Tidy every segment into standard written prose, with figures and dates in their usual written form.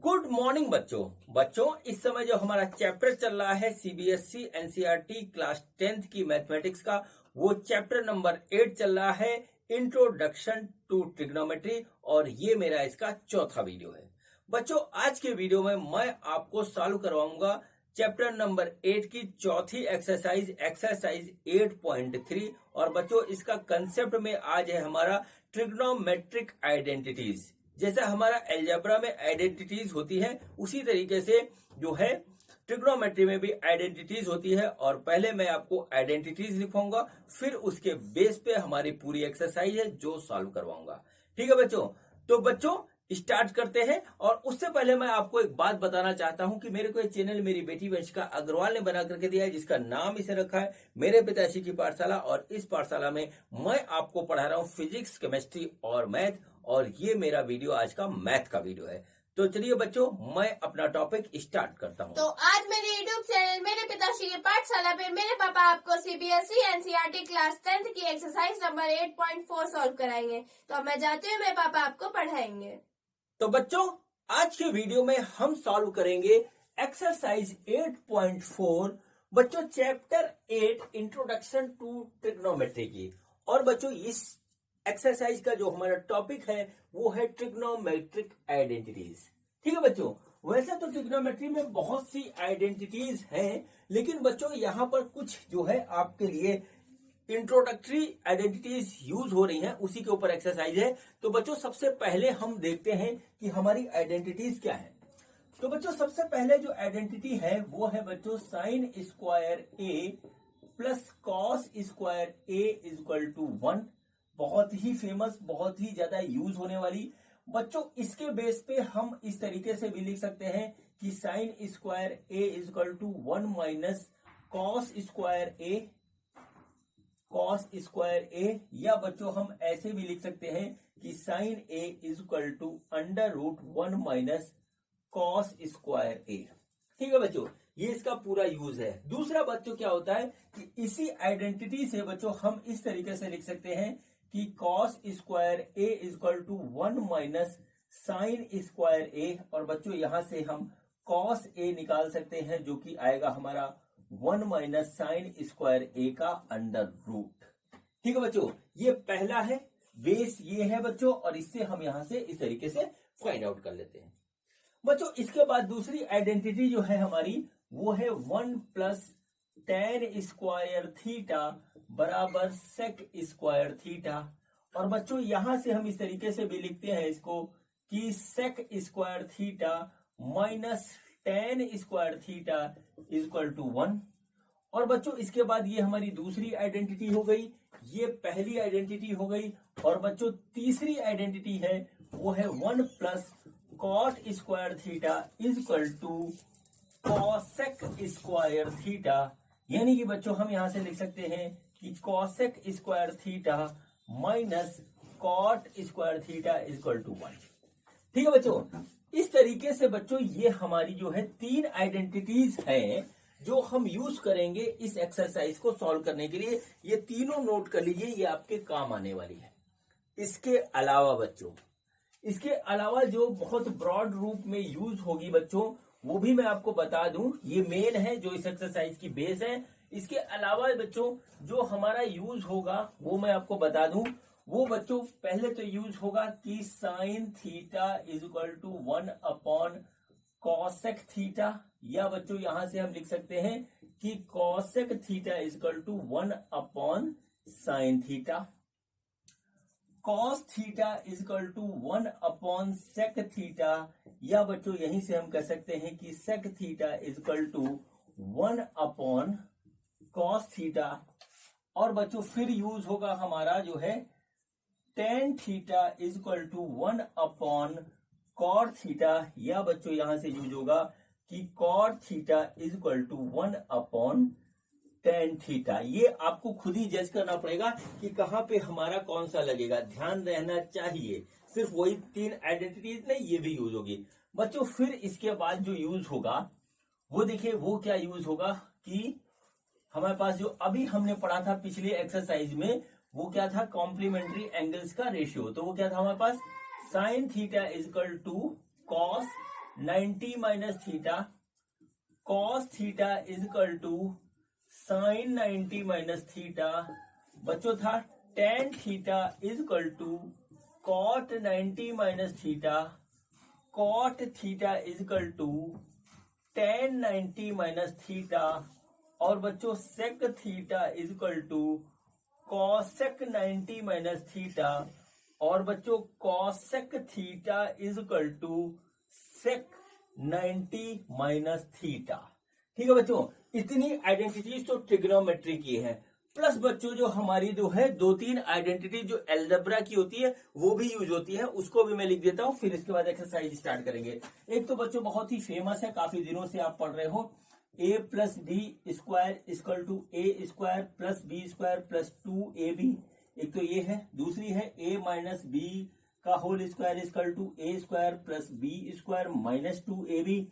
Good morning बच्चों इस समय जो हमारा चैप्टर चल रहा है सीबीएसई एनसीईआरटी क्लास 10th की मैथमेटिक्स का, वो चैप्टर नंबर 8 चल रहा है, इंट्रोडक्शन टू ट्रिग्नोमेट्री। और ये मेरा इसका चौथा वीडियो है। बच्चों आज के वीडियो में मैं आपको सॉल्व करवाऊंगा चैप्टर नंबर 8 की चौथी एक्सरसाइज 8.3। और बच्चों इसका कंसेप्ट में आज है हमारा ट्रिग्नोमेट्रिक आइडेंटिटीज। जैसा हमारा एल्जेब्रा में आइडेंटिटीज होती है, उसी तरीके से जो है ट्रिग्नोमेट्री में भी आइडेंटिटीज होती है। और पहले मैं आपको आइडेंटिटीज लिखवाऊंगा, फिर उसके बेस पे हमारी पूरी एक्सरसाइज है जो सॉल्व करवाऊंगा। ठीक है बच्चों, तो बच्चों स्टार्ट करते हैं। और उससे पहले मैं आपको एक बात बताना चाहता हूं कि मेरे को ये चैनल मेरी बेटी वंशिका अग्रवाल ने बना करके दिया है, जिसका नाम इसे रखा है मेरे पिताश्री की पाठशाला। और इस पाठशाला में मैं आपको पढ़ा रहा हूं फिजिक्स, केमिस्ट्री और मैथ। और ये मेरा वीडियो आज का मैथ का वीडियो है। तो चलिए बच्चों मैं अपना टॉपिक स्टार्ट करता हूँ। तो आज मेरे यूट्यूब चैनल मेरे पिताश्री की पाठशाला पे मेरे पापा आपको सीबीएसई एनसीईआरटी क्लास 10th की एक्सरसाइज नंबर 8.4 सॉल्व कराएंगे। तो अब मैं जाती हूँ, मेरे पापा आपको पढ़ाएंगे। तो बच्चों आज के वीडियो में हम सॉल्व करेंगे एक्सरसाइज 8.4 बच्चों चैप्टर 8 इंट्रोडक्शन टू ट्रिग्नोमेट्री की। और बच्चों इस एक्सरसाइज का जो हमारा टॉपिक है वो है ट्रिग्नोमेट्रिक आइडेंटिटीज। ठीक है बच्चों, वैसे तो ट्रिग्नोमेट्री में बहुत सी आइडेंटिटीज हैं, लेकिन बच्चों यहाँ पर कुछ जो है आपके लिए इंट्रोडक्टरी आइडेंटिटीज यूज हो रही हैं, उसी के ऊपर एक्सरसाइज है। तो बच्चों सबसे पहले हम देखते हैं कि हमारी आइडेंटिटीज क्या है। तो बच्चों सबसे पहले जो आइडेंटिटी है वो है बच्चों sine square A plus cos square A is equal to 1। बहुत ही फेमस, बहुत ही ज्यादा यूज होने वाली। बच्चों इसके बेस पे हम इस तरीके से भी लिख सकते हैं कि sine square A is equal to 1 minus cos square A, cos square A. या बच्चों हम ऐसे भी लिख सकते हैं कि sine A is equal to under root 1 minus cos square A. ठीक है बच्चों, ये इसका पूरा यूज है। दूसरा बच्चों क्या होता है कि इसी आइडेंटिटी से बच्चों हम इस तरीके से लिख सकते हैं कि cos square A is equal to 1 minus sine square A. और बच्चों यहां से हम कॉस ए निकाल सकते हैं, जो कि आएगा हमारा 1 माइनस साइन स्क्वायर ए का अंडर रूट। ठीक है बच्चों, ये पहला है, बेस ये है बच्चों। और इससे हम यहां से इस तरीके से फाइंड आउट कर लेते हैं बच्चों। इसके बाद दूसरी आइडेंटिटी जो है हमारी वो है 1 प्लस टेन स्क्वायर थीटा बराबर सेक स्क्वायर थीटा। और बच्चों यहां से हम इस तरीके से भी लिखते हैं इसको कि sec square theta minus tan square theta is equal to 1। और बच्चों इसके बाद ये हमारी दूसरी आइडेंटिटी हो गई, ये पहली आइडेंटिटी हो गई। और बच्चों तीसरी आइडेंटिटी है वो है 1 plus cot square theta is equal to cosec square theta. यानी कि बच्चों हम यहां से लिख सकते हैं कि cosec square theta minus cot square theta is equal to 1। ठीक है बच्चों, इस तरीके से बच्चों ये हमारी जो है तीन आइडेंटिटीज हैं जो हम यूज करेंगे इस एक्सरसाइज को सॉल्व करने के लिए। ये तीनों नोट कर लीजिए, ये आपके काम आने वाली है। इसके अलावा बच्चों, इसके अलावा जो बहुत ब्रॉड रूप में यूज होगी बच्चों, वो भी मैं आपको बता दूं। ये मेन है जो इस एक्सरसाइज की बेस है। इसके अलावा बच्चों जो हमारा यूज होगा वो मैं आपको बता दूं। वो बच्चों पहले तो यूज होगा कि sine theta is equal to 1 upon cosec theta. या बच्चों यहां से हम लिख सकते हैं कि cosec theta is equal to 1 upon sine theta. Cos theta is equal to 1 upon sec theta. या बच्चों यहीं से हम कह सकते हैं कि sec theta is equal to 1 upon cos theta. और बच्चों फिर यूज होगा हमारा जो है tan theta is equal to 1 upon cot theta. या बच्चों यहां से यूज होगा कि cot theta is equal to 1 upon tan theta. ये आपको खुद ही जज करना पड़ेगा कि कहां पे हमारा कौन सा लगेगा। ध्यान रहना चाहिए, सिर्फ वही तीन आइडेंटिटीज नहीं, ये भी यूज होगी बच्चों। फिर इसके बाद जो यूज होगा वो देखिए, वो क्या यूज होगा कि हमारे पास जो अभी हमने पढ़ा था पिछले एक्सरसाइज में, वो क्या था, कॉम्प्लीमेंट्री एंगल्स का रेशियो। तो वो क्या था हमारे पास, sine theta is equal to cos 90 minus theta cos theta is equal to sine 90 minus theta. बच्चों था tan theta is equal to cot 90 minus theta. Cot theta is equal to tan 90 minus theta. और बच्चों sec theta is equal to cosec 90 minus theta. और बच्चों cosec theta is equal to sec 90 minus theta. ठीक है बच्चों, इतनी identities तो trigonometry की है, प्लस बच्चों जो हमारी जो है दो तीन आइडेंटिटी जो एल्जेब्रा की होती है वो भी यूज होती है, उसको भी मैं लिख देता हूं, फिर इसके बाद एक्सरसाइज स्टार्ट करेंगे। एक तो बच्चों बहुत ही फेमस है, काफी दिनों से आप पढ़ रहे हो, a plus B square equal to A square plus B square plus 2ab। एक तो ये है, दूसरी है a माइनस बी का whole square equal to A square plus B square minus 2ab।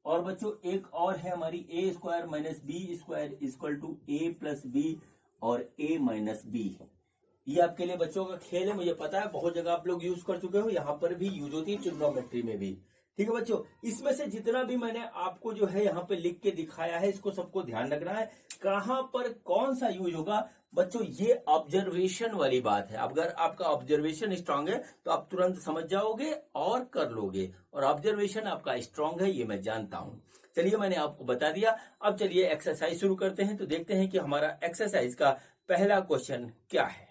और बच्चों एक और है हमारी A square minus B square equal to A plus B और a माइनस बी। ये आपके लिए बच्चों का खेल है, मुझे पता है बहुत जगह आप लोग यूज कर चुके हो, यहाँ पर भी यूज होती है ट्रिग्नोमेट्री में भी। ठीक है बच्चों, इसमें से जितना भी मैंने आपको जो है यहाँ पे लिख के दिखाया है, इसको सबको ध्यान रखना है कहां पर कौन सा यूज होगा। बच्चों ये ऑब्जर्वेशन वाली बात है, अगर आपका ऑब्जर्वेशन स्ट्रांग है तो आप तुरंत समझ जाओगे और कर लोगे, और ऑब्जर्वेशन आपका स्ट्रांग है ये मैं जानता हूं। चलिए मैंने आपको बता दिया, अब चलिए एक्सरसाइज शुरू करते हैं। तो देखते हैं कि हमारा एक्सरसाइज का पहला क्वेश्चन क्या है।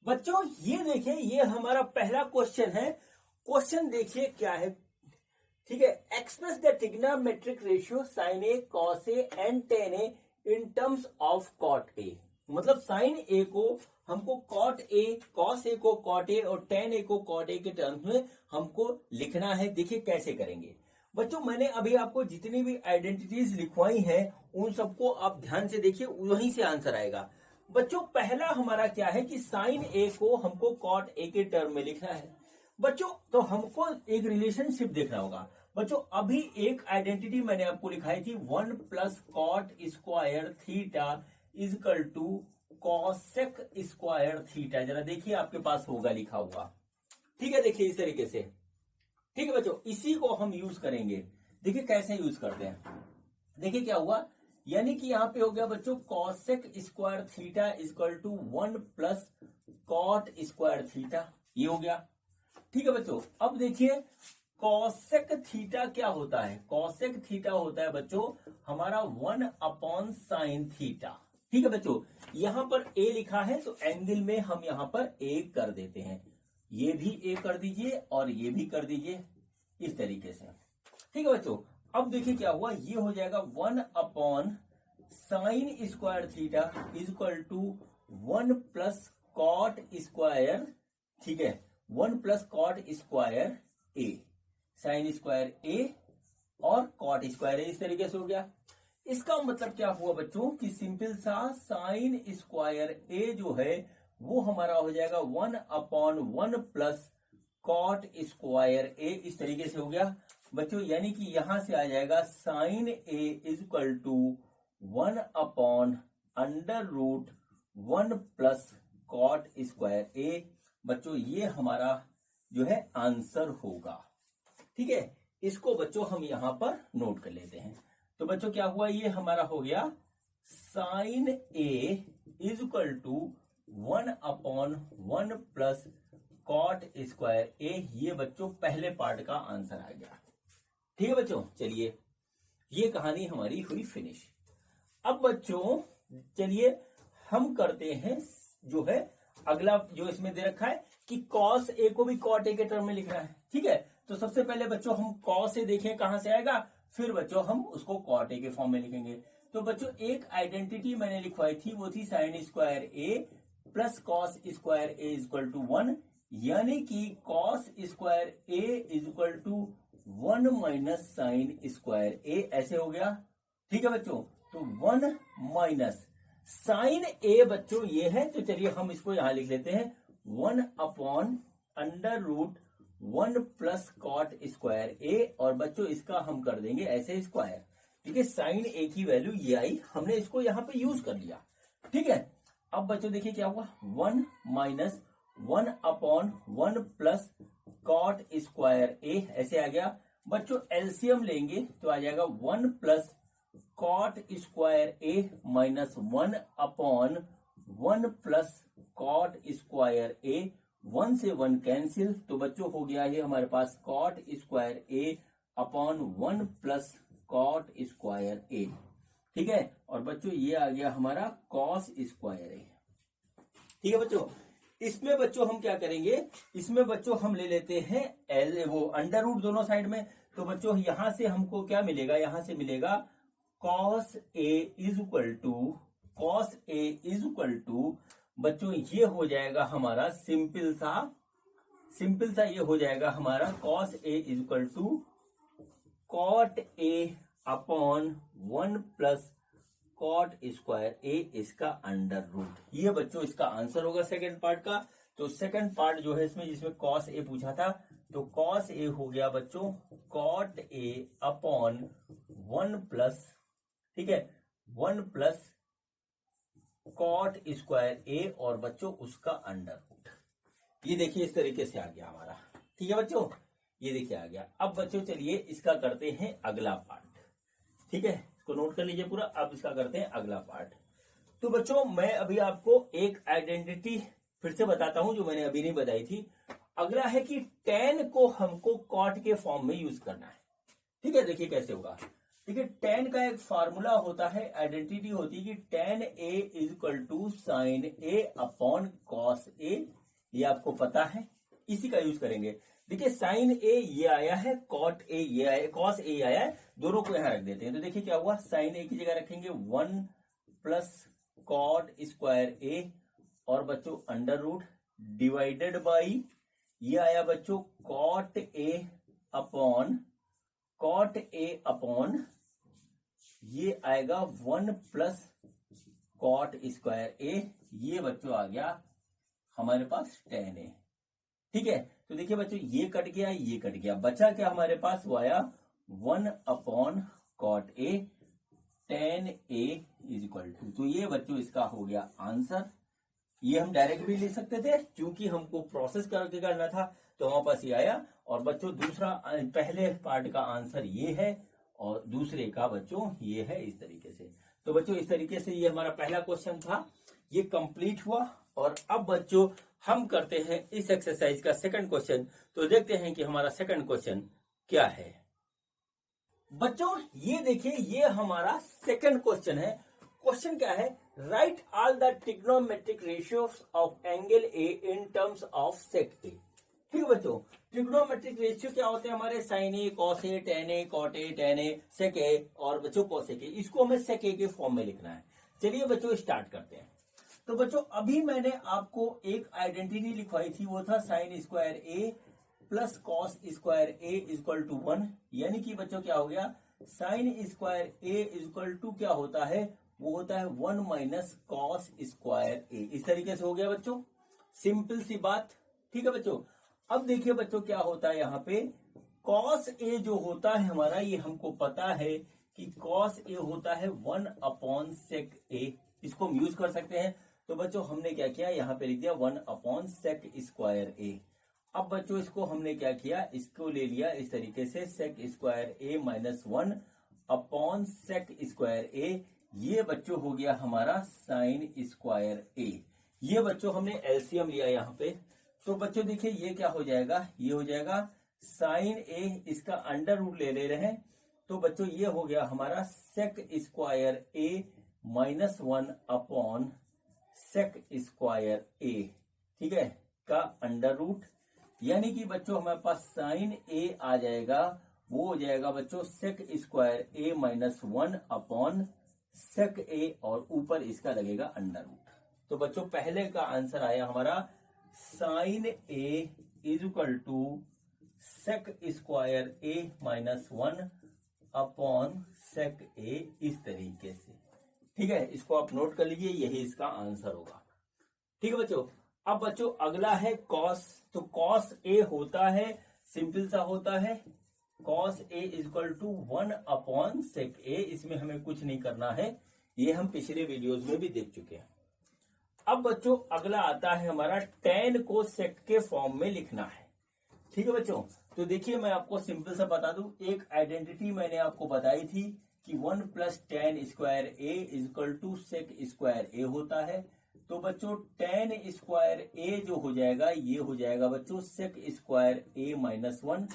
बच्चों ये देखिए, ये हमारा पहला क्वेश्चन है। क्वेश्चन देखिए क्या है, ठीक है। Express the trigonometric ratio sine A cos A and tan A in terms of cot A. मतलब साइन ए को हमको कॉट ए, कॉस ए को कॉट ए और टेन ए को कॉट ए के टर्म्स में हमको लिखना है। देखिए कैसे करेंगे। बच्चों मैंने अभी आपको जितनी भी आइडेंटिटीज लिखवाई हैं उन सबको आप ध्यान से देखिए, वहीं से आंसर आएगा। बच्चों पहला हमारा क्या है कि साइन ए को हमको कॉट ए के टर्म में लिखना है। बच्चों तो हमको एक रिलेशनशिप देखना होगा। बच्चों अभी एक आइडेंटिटी मैंने आपको लिखाई थी, 1 plus cot square theta is equal to cosec square theta. जरा देखिए आपके पास होगा लिखा हुआ, ठीक है। देखिए इस तरीके से, ठीक है बच्चों, इसी को हम यूज करेंगे। देखिए कैसे यूज करते हैं। देखिए क्या हुआ, यानी कि यहां पे हो गया बच्चों cosec square theta equal to 1 plus cot square theta, ये हो गया। ठीक है बच्चों, अब देखिए कॉसेक थीटा क्या होता है। कॉसेक थीटा होता है बच्चों हमारा 1 अपॉन साइन थीटा। ठीक है बच्चों, यहां पर ए लिखा है तो एंगल में हम यहां पर ए कर देते हैं। ये भी ए कर दीजिए और ये भी कर दीजिए इस तरीके से। ठीक है बच्चों, अब देखिए क्या हुआ, ये हो जाएगा 1 upon sine square theta is equal to 1 plus cot square, ठीक है, 1 plus cot square A, sine square A और कॉट स्क्वायर ए, इस तरीके से हो गया। इसका मतलब क्या हुआ बच्चों कि सिंपल सा साइन स्क्वायर ए जो है वो हमारा हो जाएगा 1 अपॉन 1 प्लस कॉट स्क्वायर ए, इस तरीके से हो गया बच्चों। यानी कि यहां से आ जाएगा sine A is equal to 1 upon under root 1 plus cot square A. बच्चों ये हमारा जो है आंसर होगा। ठीक है, इसको बच्चों हम यहां पर नोट कर लेते हैं। तो बच्चों क्या हुआ, ये हमारा हो गया sine A is equal to 1 upon 1 plus cot square A. ये बच्चों पहले पार्ट का आंसर आ गया। ठीक है बच्चों, चलिए ये कहानी हमारी हुई फिनिश। अब बच्चों चलिए हम करते हैं जो है अगला, जो इसमें दे रखा है कि कॉस ए को भी कॉट ए के टर्म में लिखना है। ठीक है, तो सबसे पहले बच्चों हम कॉस ए देखें कहां से आएगा, फिर बच्चों हम उसको कॉट ए के फॉर्म में लिखेंगे। तो बच्चों एक आइडेंटिटी मैंने लिखवाई थी, वो थी sine square A plus cos square A is equal to 1, यानी कि cos square A is equal to 1 minus sine square A, ऐसे हो गया। ठीक है बच्चों, तो 1 माइनस साइन ए बच्चों ये है, तो चलिए हम इसको यहां लिख लेते हैं 1 upon under root 1 plus cot square A, और बच्चों इसका हम कर देंगे ऐसे स्क्वायर। ठीक है, साइन ए की वैल्यू ये आई, हमने इसको यहां पे यूज कर लिया। ठीक है, अब बच्चों देखिए क्या हुआ, 1 minus 1 upon 1 plus cot square A, ऐसे आ गया। बच्चों एलसीएम लेंगे तो आ जाएगा 1 plus cot square A minus 1 upon 1 plus cot square A, 1 से 1 कैंसिल, तो बच्चों हो गया ये हमारे पास cot square A upon 1 plus cot square A. ठीक है, और बच्चों ये आ गया हमारा कॉस स्क्वायर ए। ठीक है बच्चों, इसमें बच्चों हम क्या करेंगे, इसमें बच्चों हम ले लेते हैं एल वो अंडर रूट दोनों साइड में, तो बच्चों यहां से हमको क्या मिलेगा, यहां से मिलेगा cos A is equal to बच्चों ये हो जाएगा हमारा सिंपल सा ये हो जाएगा हमारा cos A is equal to cot A upon 1 plus cot square A, इसका अंडर रूट। ये बच्चों इसका आंसर होगा सेकंड पार्ट का। तो सेकंड पार्ट जो है इसमें, जिसमें कॉस ए पूछा था, तो कॉस ए हो गया बच्चों कॉट ए अपॉन 1 प्लस, ठीक है, 1 प्लस कॉट स्क्वायर ए और बच्चों उसका अंडर रूट। ये देखिए इस तरीके से आ गया हमारा। ठीक है बच्चों, ये देखिए आ गया। अब बच्चों चलिए इसका करते हैं अगला पार्ट। ठीक है, इसको नोट कर लीजिए पूरा। अब इसका करते हैं अगला पार्ट। तो बच्चों मैं अभी आपको एक आइडेंटिटी फिर से बताता हूं जो मैंने अभी नहीं बताई थी। अगला है कि tan को हमको कॉट के फॉर्म में यूज करना है। ठीक है, देखिए कैसे होगा। देखिए tan का एक फार्मूला होता है, आइडेंटिटी होती है कि tan a is equal to sine A upon cos A. ये आपको पता है, इसी का यूज करेंगे। देखिए साइन ए ये आया है, कॉट ए ये आया, कॉस ए आया है, दोनों को यहां रख देते हैं। तो देखिए क्या हुआ, साइन ए की जगह रखेंगे 1 प्लस कॉट स्क्वायर ए और बच्चों अंडर रूट डिवाइडेड बाई ये आया बच्चों कॉट ए अपॉन ये आएगा 1 प्लस कॉट स्क्वायर ए। ये बच्चों आ गया हमारे पास tan ए। ठीक है, तो देखिए बच्चों ये कट गया, ये कट गया, बचा क्या हमारे पास, वो आया 1 upon cot A tan A is equal to. तो ये बच्चों इसका हो गया आंसर। ये हम डायरेक्ट भी ले सकते थे, क्योंकि हमको प्रोसेस करके करना था, तो हमारे पास ये आया। और बच्चों दूसरा, पहले पार्ट का आंसर ये है और दूसरे का बच्चों ये है, इस तरीके से। तो बच्चों इस तरीके से ये हमारा पहला क्वेश्चन था, ये कंप्लीट हुआ। और अब बच्चों हम करते हैं इस एक्सरसाइज का सेकंड क्वेश्चन। तो देखते हैं कि हमारा सेकंड क्वेश्चन क्या है। बच्चों ये देखिए, ये हमारा सेकंड क्वेश्चन है। क्वेश्चन क्या है, write all the trigonometric ratios of angle A in terms of sec A. ठीक है बच्चों, ट्रिग्नोमेट्रिक रेशियो क्या होते हैं हमारे, sine A, cos A, tan A, cot A, tan A, sec A और बच्चों कोसेक ए। इसको हमें सेक ए के फॉर्म में लिखना है। चलिए बच्चों स्टार्ट करते हैं। तो बच्चों अभी मैंने आपको एक आइडेंटिटी लिखवाई थी, वो था sine square A plus cos square A equal to 1। यानी कि बच्चों क्या हो गया, sine square A equal to क्या होता है, वो होता है 1 माइनस कॉस स्क्वायर ए। इस तरीके से हो गया बच्चों, सिंपल सी बात। ठीक है बच्चों, अब देखिए बच्चों क्या होता है यहाँ पे, कॉस ए जो होता है हमारा, ये हमको पता है कि कॉस ए होता है 1 अपॉन सेक ए। इसको हम यूज कर सकते हैं। तो बच्चों हमने क्या किया, यहाँ पे लिख दिया 1 अपॉन सेक स्क्वायर ए। अब बच्चों इसको हमने क्या किया, इसको ले लिया इस तरीके से, सेक square A minus 1 upon sec square A. ये बच्चों हो गया हमारा साइन स्क्वायर ए। ये बच्चों हमने एलसीएम लिया यहाँ पे। तो बच्चों देखिए ये क्या हो जाएगा, ये हो जाएगा साइन ए, इसका अंडर रूट ले रहे हैं। तो बच्चों ये हो गया हमारा सेक square A minus 1 upon sec square A, ठीक है, का अंडर रूट। यानी कि बच्चों हमारे पास साइन ए आ जाएगा, वो हो जाएगा बच्चों सेक square A minus 1 upon sec A और ऊपर इसका लगेगा अंडर रूट। तो बच्चों पहले का आंसर आया हमारा sine A is equal to sec square A minus 1 upon sec A, इस तरीके से। ठीक है, इसको आप नोट कर लीजिए, यही इसका आंसर होगा। ठीक है बच्चों, अब बच्चों अगला है कॉस। तो कॉस ए होता है, सिंपल सा होता है, cos A equal to 1 upon sec A. इसमें हमें कुछ नहीं करना है, ये हम पिछले वीडियोस में भी देख चुके हैं। अब बच्चों अगला आता है हमारा, tan को सेक के फॉर्म में लिखना है। ठीक है बच्चों, तो देखिए मैं आपको सिंपल सा बता दूं, एक आइडेंटिटी मैंने आपको बताई थी कि 1 + tan square A is equal to sec square A होता है। तो बच्चों tan स्क्वायर ए जो हो जाएगा ये हो जाएगा बच्चों सेक स्क्वायर ए -1,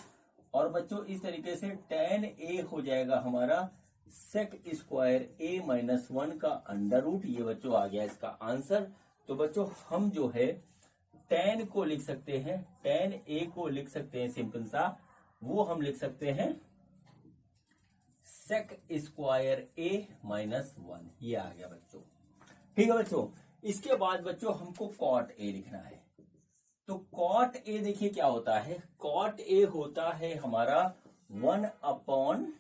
और बच्चों इस तरीके से tan ए हो जाएगा हमारा सेक स्क्वायर ए -1 का अंडर रूट। ये बच्चों आ गया इसका आंसर। तो बच्चों हम जो है tan को लिख सकते हैं, tan ए को लिख सकते हैं सिंपल सा, वो हम लिख सकते हैं सेक स्क्वायर ए -1। ये आ गया बच्चों। ठीक है बच्चों, इसके बाद बच्चों हमको कॉट ए लिखना है। तो कॉट ए देखिए क्या होता है, कॉट ए होता है हमारा 1/tan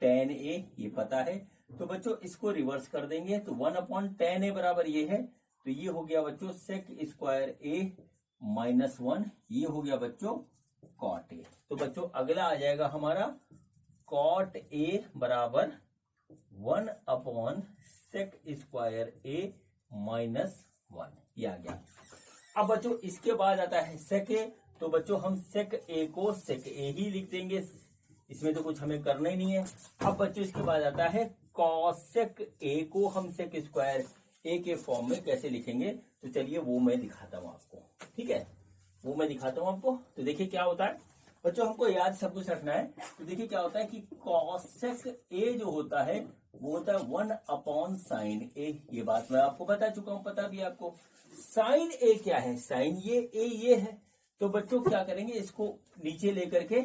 ए, ये पता है। तो बच्चों इसको रिवर्स कर देंगे, तो 1/tan ए बराबर ये है, तो ये हो गया बच्चों सेक स्क्वायर ए -1, ये हो गया बच्चों कॉट ए। तो बच्चों अगला आ जाएगा हमारा कॉट ए बराबर 1/sec स्क्वायर ए -1, ये आ गया। अब बच्चों इसके बाद आता है सेक ए। तो बच्चों हम सेक ए को सेक ए ही लिख देंगे, इसमें तो कुछ हमें करना ही नहीं है। अब बच्चों इसके बाद आता है कॉसेक ए को हम सेक स्क्वायर ए के फॉर्म में कैसे लिखेंगे, तो चलिए वो मैं दिखाता हूं आपको। ठीक है, वो मैं दिखाता हूं आपको। तो देखिए क्या होता है बच्चों, हमको याद सब कुछ रखना है। तो देखिए क्या होता है कि कॉसेक ए जो होता है वो होता है 1/sin ए। ये बात मैं आपको बता चुका हूं, पता भी आपको। साइन ए क्या है, साइन ये है। तो बच्चों क्या करेंगे, इसको नीचे लेकर के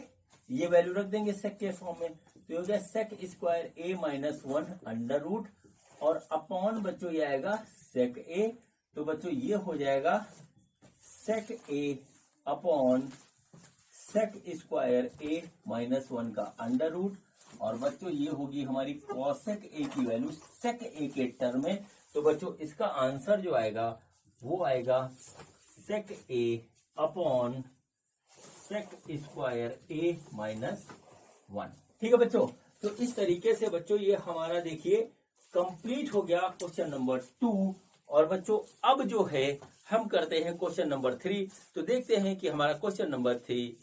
ये वैल्यू रख देंगे सेक के फॉर्म में। तो ये हो गया सेक स्क्वायर ए -1 अंडर रूट, और अपॉन बच्चों ये आएगा सेक ए। तो बच्चों ये हो जाएगा सेक ए अपॉन सेक स्क्वायर ए -1 का अंडर रूट, और बच्चों ये होगी हमारी कॉसेक ए की वैल्यू सेक ए के टर्म में। तो बच्चों इसका आंसर जो आएगा वो आएगा सेक ए अपॉन सेक स्क्वायर ए -1। ठीक है बच्चों, तो इस तरीके से बच्चों ये हमारा देखिए कंप्लीट हो गया क्वेश्चन नंबर 2। और बच्चों अब जो है हम करते हैं क्वेश्चन नंबर 3। तो देखते हैं कि हमारा क्वेश्चन नंबर 3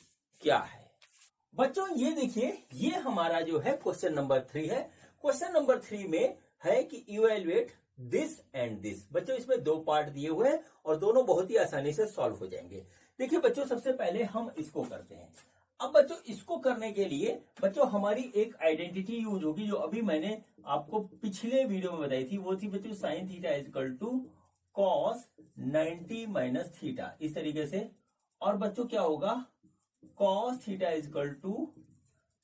क्या है। बच्चों ये देखिए, ये हमारा जो है क्वेश्चन नंबर 3 है। क्वेश्चन नंबर 3 में है कि इवेल्युएट दिस एंड दिस। बच्चों इसमें 2 पार्ट दिए हुए हैं और दोनों बहुत ही आसानी से सॉल्व हो जाएंगे। देखिए बच्चों सबसे पहले हम इसको करते हैं। अब बच्चों इसको करने के लिए बच्चों हमारी एक आइडेंटिटी यूज होगी, जो अभी मैंने आपको पिछले वीडियो में बताई थी। वो थी बच्चों sine theta is equal to cos 90 minus theta, इस तरीके से। और बच्चों क्या होगा, cos theta is equal to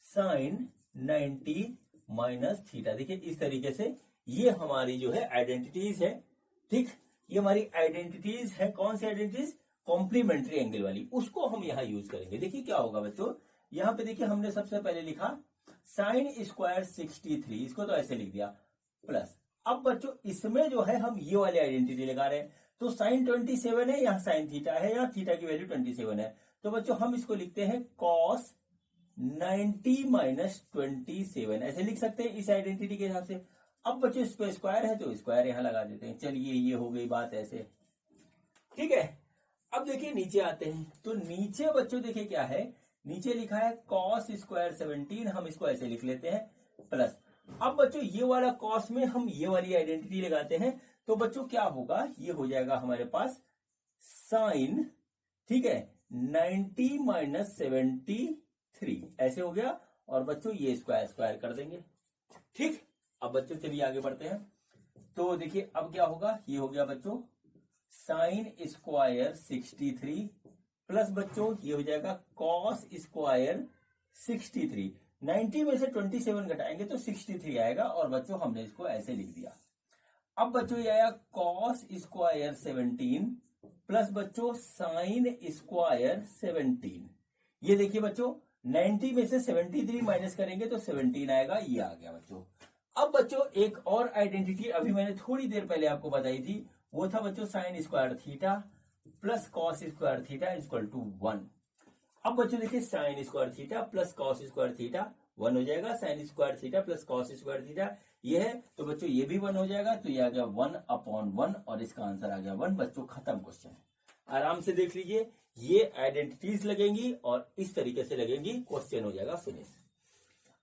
sine 90 minus theta. देखिए इस तरीके से ये हमारी जो है आइडेंटिटीज है। ठीक, ये हमारी आइडेंटिटीज है। कौन सी आइडेंटिटीज, कॉम्प्लीमेंट्री एंगल वाली, उसको हम यहां यूज करेंगे। देखिए क्या होगा बच्चों, यहां पे देखिए हमने सबसे पहले लिखा साइन स्क्वायर 63, इसको तो ऐसे लिख दिया, प्लस अब बच्चों इसमें जो है हम ये वाली आइडेंटिटी लगा रहे हैं। तो साइन 27 है, यहाँ साइन थीटा है, यहाँ थीटा की वैल्यू 27 है। तो बच्चों हम इसको लिखते हैं कॉस 90 माइनस 27, ऐसे लिख सकते हैं इस आइडेंटिटी के हिसाब से। अब बच्चों इस पे स्क्वायर है तो स्क्वायर यहां लगा देते हैं। चलिए ये हो गई बात ऐसे। ठीक है, अब देखिए नीचे आते हैं। तो नीचे बच्चों देखिए क्या है, नीचे लिखा है कॉस स्क्वायर 17, हम इसको ऐसे लिख लेते हैं, प्लस अब बच्चों ये वाला कॉस में हम ये वाली आइडेंटिटी लगाते हैं। तो बच्चों क्या होगा, ये हो जाएगा हमारे पास साइन, ठीक है, 90 माइनस 73, ऐसे हो गया। और बच्चों ये स्क्वायर स्क्वायर कर देंगे। ठीक, अब बच्चों चलिए आगे बढ़ते हैं। तो देखिए अब क्या होगा, ये हो गया बच्चों साइन स्क्वायर 63 प्लस बच्चों ये हो जाएगा कॉस स्क्वायर 63। 90 में से 27 घटाएंगे तो 63 आएगा, और बच्चों हमने इसको ऐसे लिख दिया। अब बच्चों ये आया कॉस स्क्वायर 17 प्लस बच्चों साइन स्क्वायर 17। ये देखिए बच्चों 90 में से 73 माइनस करेंगे तो 17 आएगा, ये आ गया बच्चों। अब बच्चों एक और आइडेंटिटी अभी मैंने थोड़ी देर पहले आपको बताई थी, वो था बच्चों sine square theta plus cos square theta equal to 1। अब बच्चों देखिए sine square theta plus cos square theta 1 हो जाएगा, sine square theta plus cos square theta ये है, तो बच्चों ये भी 1 हो जाएगा। तो ये आ गया 1/1 और इसका आंसर आ गया 1। बच्चों खत्म क्वेश्चन, आराम से देख लीजिए। ये आइडेंटिटीज लगेंगी और इस तरीके से लगेंगी, क्वेश्चन हो जाएगा फिनिश।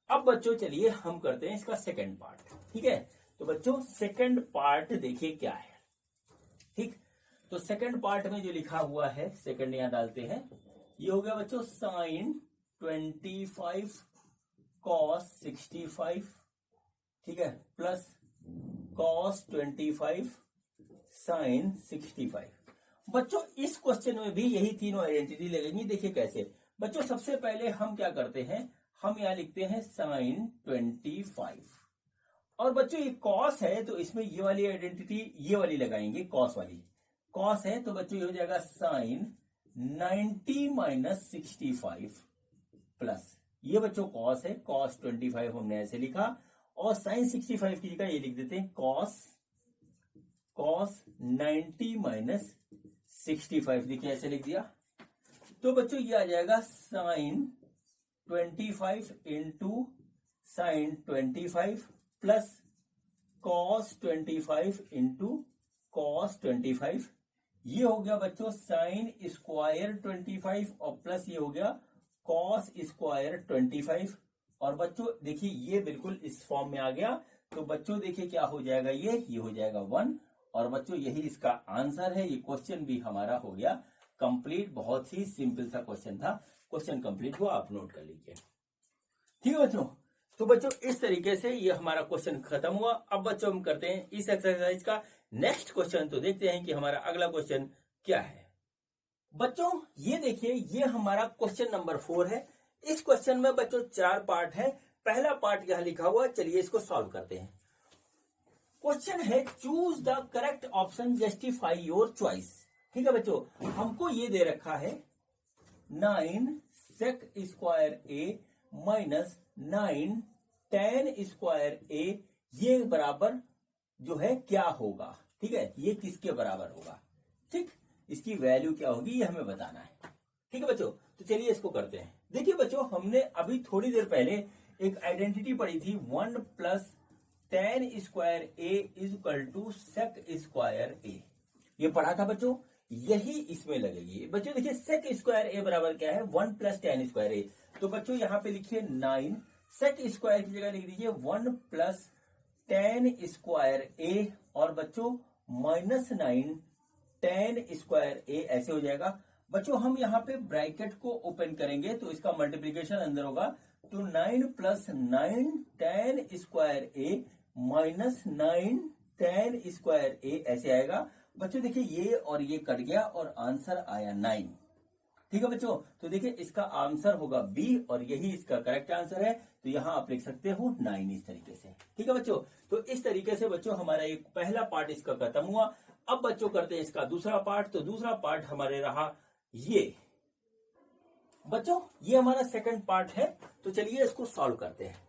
अब बच्चों चलिए हम करते हैं इसका सेकंड पार्ट। ठीक है, तो बच्चों सेकंड पार्ट देखिए क्या है। ठीक, तो सेकंड पार्ट में जो लिखा हुआ है, सेकंड यहां डालते हैं, ये हो गया बच्चों साइन 25 कॉस 65, ठीक है, प्लस कॉस 25 साइन 65। बच्चों इस क्वेश्चन में भी यही तीनों आइडेंटिटी लगेंगी। देखिए कैसे बच्चों, सबसे पहले हम क्या करते हैं, हम यहां लिखते हैं साइन 25, और बच्चों ये कॉस है तो इसमें ये वाली आइडेंटिटी ये वाली लगाएंगे, कॉस वाली। कॉस है तो बच्चों ये हो जाएगा साइन 90 माइनस 65 प्लस, ये बच्चों कॉस है, कॉस 25 हमने ऐसे लिखा, और साइन 65 की जगह ये लिख देते हैं कॉस 90 माइनस 65। देखिए ऐसे लिख दिया, तो बच्चों ये आ जाएगा sine 25 into sine 25 plus cos 25 into cos 25। ये हो गया बच्चों साइन स्क्वायर 25 और प्लस ये हो गया कॉस स्क्वायर 25। और बच्चों देखिए ये बिल्कुल इस फॉर्म में आ गया, तो बच्चों देखिए क्या हो जाएगा, ये हो जाएगा 1। और बच्चों यही इसका आंसर है। ये क्वेश्चन भी हमारा हो गया कंप्लीट। बहुत ही सिंपल सा क्वेश्चन था, क्वेश्चन कंप्लीट हुआ, आप नोट कर लीजिए। ठीक है बच्चों, तो बच्चों इस तरीके से ये हमारा क्वेश्चन खत्म हुआ। अब बच्चों हम करते हैं इस एक्सरसाइज का नेक्स्ट क्वेश्चन, तो देखते हैं कि हमारा अगला क्वेश्चन क्या है। बच्चों ये देखिए, ये हमारा क्वेश्चन नंबर 4 है। इस क्वेश्चन में बच्चों 4 पार्ट है। पहला पार्ट यहां लिखा हुआ, चलिए इसको सॉल्व करते हैं। क्वेश्चन है choose the correct option, justify your choice. ठीक है बच्चों, हमको ये दे रखा है 9 सेक square A minus 9 tan square A, ये बराबर जो है क्या होगा। ठीक है, ये किसके बराबर होगा, ठीक, इसकी वैल्यू क्या होगी ये हमें बताना है। ठीक है बच्चों, तो चलिए इसको करते हैं। देखिए बच्चों, हमने अभी थोड़ी देर पहले एक आइडेंटिटी पढ़ी थी, 1 plus tan square A is equal to sec square A, ये पढ़ा था बच्चों, यही इसमें लगेगी। बच्चों देखिए सेक स्क्वायर ए बराबर क्या है, 1 प्लस tan स्क्वायर ए। तो बच्चों यहां पे लिखिए 9, सेक स्क्वायर की जगह लिख दीजिए 1 प्लस tan स्क्वायर ए, और बच्चों माइनस 9 tan स्क्वायर ए, ऐसे हो जाएगा। बच्चों हम यहाँ पे ब्रैकेट को ओपन करेंगे तो इसका मल्टीप्लीकेशन अंदर होगा, तो 9 plus 9 tan square A minus 9 tan square A, ऐसे आएगा। बच्चों देखिए ये और ये कट गया और आंसर आया 9। ठीक है बच्चों, तो देखिए इसका आंसर होगा बी और यही इसका करेक्ट आंसर है, तो यहां आप लिख सकते हो 9 इस तरीके से। ठीक है बच्चों, तो इस तरीके से बच्चों हमारा एक पहला पार्ट इसका खत्म हुआ। अब बच्चों करते हैं इसका दूसरा पार्ट, तो दूसरा पार्ट हमारे रहा ये। बच्चों ये हमारा सेकंड पार्ट है, तो चलिए इसको सॉल्व करते हैं।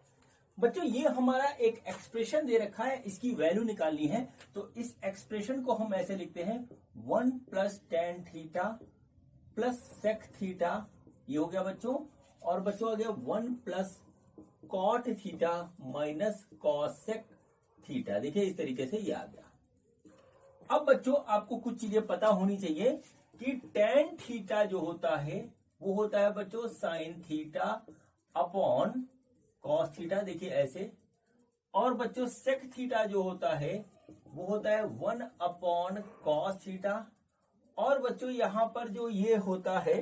बच्चों ये हमारा एक एक्सप्रेशन दे रखा है, इसकी वैल्यू निकालनी है, तो इस एक्सप्रेशन को हम ऐसे लिखते हैं 1 plus tan theta plus sec theta, ये हो गया बच्चों, और बच्चों आ गया 1 plus cot theta minus cosec theta. देखिए इस तरीके से ये आ गया। अब बच्चों आपको कुछ चीजें पता होनी चाहिए कि tan थीटा जो होता है वो होता है बच्चों sine theta upon cos theta, देखिए ऐसे, और बच्चों सेक थीटा जो होता है वो होता है 1 अपॉन कॉस थीटा, और बच्चों यहां पर जो ये होता है,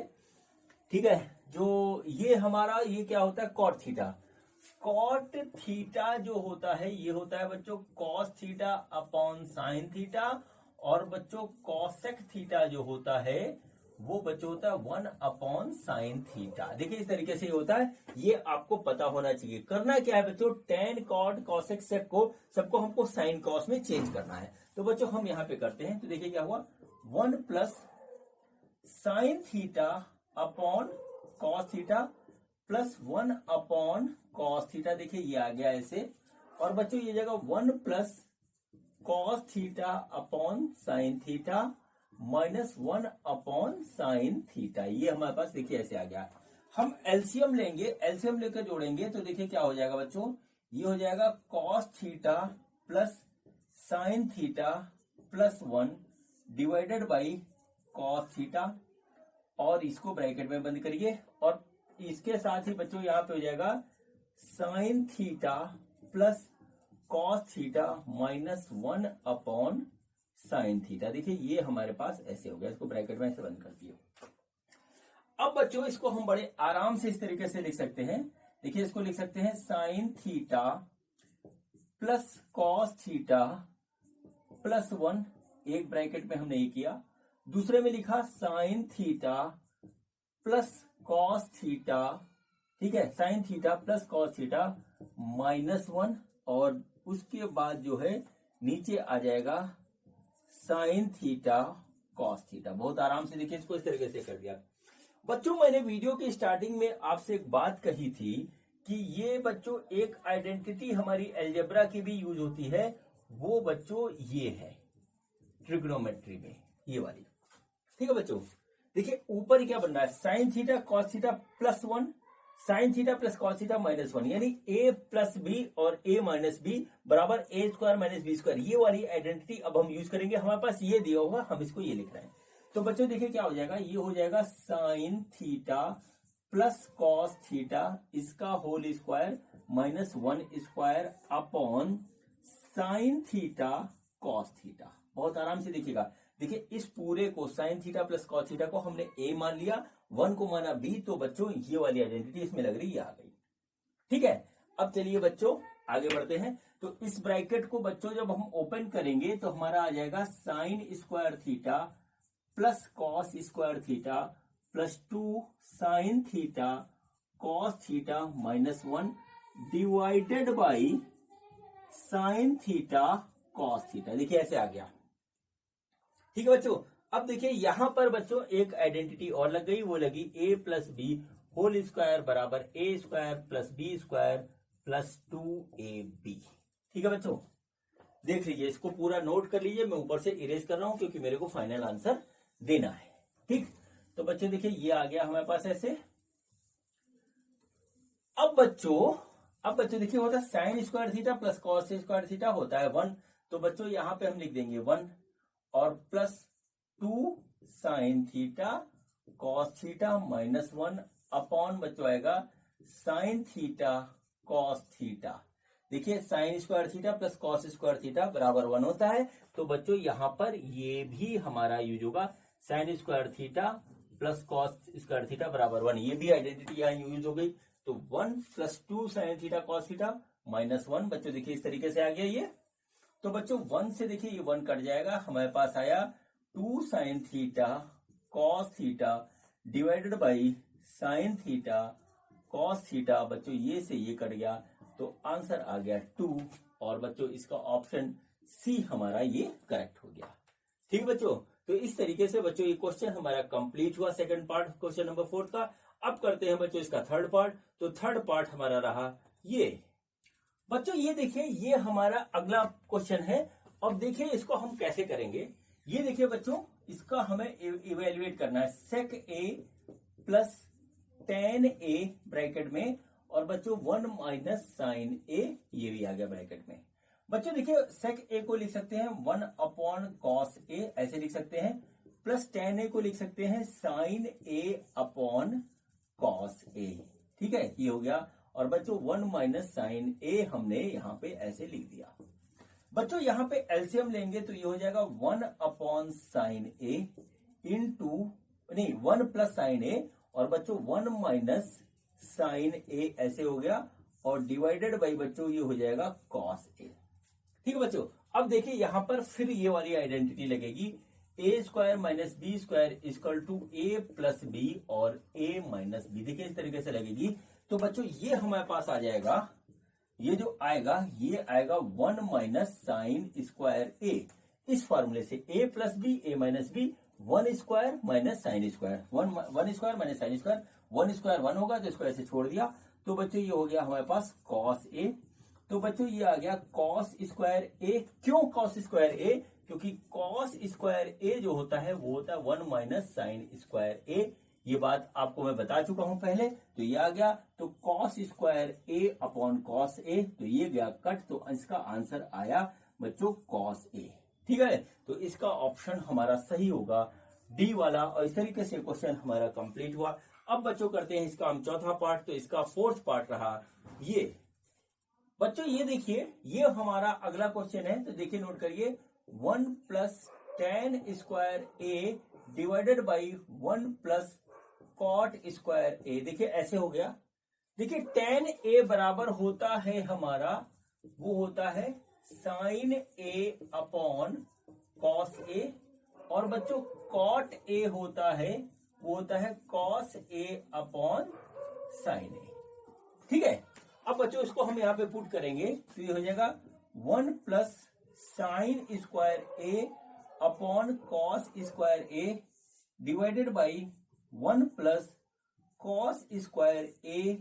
ठीक है, जो ये हमारा ये क्या होता है कॉट थीटा। कॉट थीटा जो होता है ये होता है बच्चों cos theta upon sine theta, और बच्चों कॉसेक थीटा जो होता है वो बच्चों होता है 1 अपॉन साइन थीटा। देखिए इस तरीके से ये होता है, ये आपको पता होना चाहिए। करना क्या है बच्चों, टेन कॉट कॉसेक सेक को सबको हमको साइन कॉस में चेंज करना है। तो बच्चों हम यहां पे करते हैं, तो देखिए क्या हुआ, 1 plus sine theta upon cos theta plus 1 upon cos theta, देखिए ये आ गया ऐसे, और बच्चों ये जगह 1 plus cos theta upon sine theta minus 1 upon sine theta, ये हमारे पास देखिए ऐसे आ गया। हम एलसीएम लेंगे, एलसीएम लेकर जोड़ेंगे तो देखिए क्या हो जाएगा बच्चों, ये हो जाएगा cos theta plus sign theta plus 1 divided by cos theta, और इसको ब्रैकेट में बंद करिए और इसके साथ ही बच्चों यहाँ पे हो जाएगा sine theta plus cos theta minus 1 upon sine theta. देखिए ये हमारे पास ऐसे हो गया, इसको ब्रैकेट में ऐसे बंद कर दिए। अब बच्चों इसको हम बड़े आराम से इस तरीके से लिख सकते हैं। देखिए इसको लिख सकते हैं sign theta plus cos theta plus 1, एक ब्रैकेट में हमने ये किया। दूसरे में लिखा sign theta plus cos theta, ठीक है, sine theta plus cos theta minus 1, और उसके बाद जो है नीचे आ जाएगा साइन थीटा कॉस थीटा। बहुत आराम से देखिए इसको इस तरीके से कर दिया। बच्चों मैंने वीडियो की स्टार्टिंग में आपसे एक बात कही थी कि ये बच्चों एक आइडेंटिटी हमारी अलजेब्रा की भी यूज होती है, वो बच्चों ये है ट्रिग्नोमेट्री में, ये वाली। ठीक है बच्चों, देखिए ऊपर क्या बन रहा है, sine theta cos theta plus 1, sine theta plus cos theta minus 1, यानी a प्लस बी और a माइनस बी बराबर a square minus B square. ये वाली आइडेंटिटी अब हम यूज करेंगे। हमारे पास ये दिया होगा, हम इसको ये लिख रहे हैं। तो बच्चों देखिए क्या हो जाएगा, ये हो जाएगा sine theta plus cos theta इसका whole square minus 1 square upon sine theta cos theta. बहुत आराम से देखिएगा, देखिए इस पूरे को sine theta plus cos theta को हमने a मान लिया, 1 को माना b, तो बच्चों ये वाली आइडेंटिटी इसमें लग रही है, आ गई। ठीक है, अब चलिए बच्चों आगे बढ़ते हैं। तो इस ब्रैकेट को बच्चों जब हम ओपन करेंगे तो हमारा आ जाएगा sine square theta plus cos square theta plus 2 sign theta cos theta minus 1 divided by sign theta cos theta. देखिए ऐसे आ गया। ठीक है बच्चों, अब देखिए यहां पर बच्चों एक आइडेंटिटी और लग गई, वो लगी a plus B whole square बराबर a square plus B square plus 2ab। ठीक है बच्चों, देख लीजिए, इसको पूरा नोट कर लीजिए। मैं ऊपर से इरेज कर रहा हूं क्योंकि मेरे को फाइनल आंसर देना है। ठीक, तो बच्चों देखिए ये आ गया हमारे पास ऐसे। अब बच्चों देखिए होता है sine square theta plus cos square theta होता है 1, तो बच्चों यहां पे हम लिख देंगे 1 और plus 2 sign theta cos theta minus 1 upon बच्चों आएगा साइन थीटा कॉस थीटा। देखिए sine square theta plus cos square theta बराबर 1 होता है, तो बच्चों यहां पर ये भी हमारा यूज होगा, sign square theta plus cos square theta बराबर 1। ये भी आइडेंटिटी यहाँ यूज हो गई, तो 1 plus 2 sign theta cos theta minus 1। बच्चों देखिए इस तरीके से आ गया ये। तो बच्चों 1 से देखिए ये 1 कट जाएगा, हमारे पास आया 2 sign theta cos theta divided by sign theta cos theta. बच्चों ये से ये कट गया, तो आंसर आ गया 2, और बच्चों इसका ऑप्शन सी हमारा ये करेक्ट हो गया। ठीक है बच्चों, तो इस तरीके से बच्चों ये क्वेश्चन हमारा कंप्लीट हुआ, सेकंड पार्ट क्वेश्चन नंबर 4 का। अब करते हैं बच्चों इसका थर्ड पार्ट। तो थर्ड पार्ट हमारा रहा ये। बच्चों ये देखिए ये हमारा अगला क्वेश्चन है। अब देखिए इसको हम कैसे करेंगे। ये देखिए बच्चों, इसका हमें इवेल्युएट करना है। सेक ए प्लस टेन ए ब्रैकेट में, और बच्चों 1 माइनस साइन ए, ये भी आ गया ब्रैकेट में। बच्चों देखिए सेक ए को लिख सकते हैं 1 अपॉन कॉस ए, ऐसे लिख सकते हैं, प्लस टेन ए को लिख सकते हैं साइन ए अपॉन कॉस ए। ठीक है, ये हो गया। और बच्चों 1 माइनस साइन ए हमने यहां पे ऐसे लिख दिया। बच्चों यहां पे एलसीएम लेंगे तो ये हो जाएगा 1 अपॉन साइन ए इंटू, नहीं 1 प्लस साइन ए, और बच्चों 1 माइनस साइन ए ऐसे हो गया, और डिवाइडेड बाई बच्चों ये हो जाएगा कॉस ए। ठीक है बच्चों, अब देखिए यहां पर फिर ये वाली आइडेंटिटी लगेगी, A square minus B square equal to A plus B और ए माइनस बी। देखिए इस तरीके से लगेगी। तो बच्चों ये हमारे पास आ जाएगा, ये जो आएगा ये आएगा 1 माइनस साइन स्क्वायर ए, इस फॉर्मूले से A plus B A minus B, 1 square minus sine square, 1 square minus sine square, 1 square 1 होगा तो इसको ऐसे छोड़ दिया। तो बच्चों ये हो गया हमारे पास कॉस ए। तो बच्चों ये आ गया कॉस स्क्वायर ए। क्यों कॉस स्क्वायर ए? क्योंकि कॉस स्क्वायर ए जो होता है वो होता है 1 माइनस साइन स्क्वायर ए। ये बात आपको मैं बता चुका हूं पहले। तो ये आ गया, तो cos square A upon cos ए, तो ये गया कट, तो इसका आंसर आया बच्चों कॉस ए। ठीक है, तो इसका ऑप्शन हमारा सही होगा डी वाला। और इस तरीके से क्वेश्चन हमारा कंप्लीट हुआ। अब बच्चों करते हैं इसका हम चौथा पार्ट। तो इसका फोर्थ पार्ट रहा ये। बच्चों ये देखिए, ये हमारा अगला क्वेश्चन है। तो देखिए, नोट करिए, 1 plus tan square A divided by 1 plus cot square A. देखिए ऐसे हो गया। देखिए टेन ए बराबर होता है हमारा, वो होता है sign A upon cos A. और बच्चों कॉट ए होता है, वो होता है कॉस ए अपॉन साइन ए। ठीक है। अब बच्चों इसको हम यहां पे पुट करेंगे तो ये हो जाएगा 1 plus sine square A upon cos square A divided by 1 plus cos square A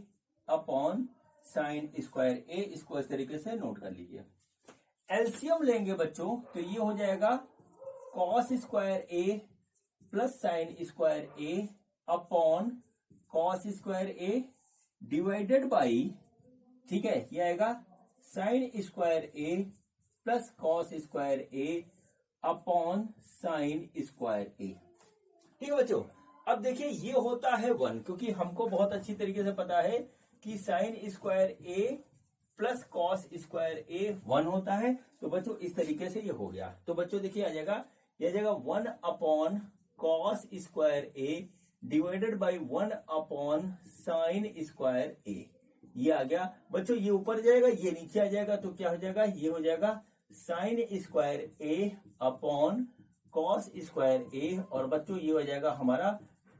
upon sine square A. इसको इस तरीके से नोट कर लीजिए। एलसीएम लेंगे बच्चों तो ये हो जाएगा cos square A plus sine square A upon cos square A divided by, ठीक है, ये आएगा sign square A plus cos square A upon sine square A. ठीक है बच्चों। अब देखिए ये होता है 1, क्योंकि हमको बहुत अच्छी तरीके से पता है कि sine square A plus cos square A 1 होता है। तो बच्चों इस तरीके से ये हो गया। तो बच्चों देखिए आ जाएगा, ये आ जाएगा 1 upon cos square A divided by 1 upon sine square A. ये आ गया बच्चों, ये ऊपर जाएगा, ये नीचे आ जाएगा। तो क्या हो जाएगा, ये हो जाएगा sine square A upon cos square A. और बच्चों ये हो जाएगा हमारा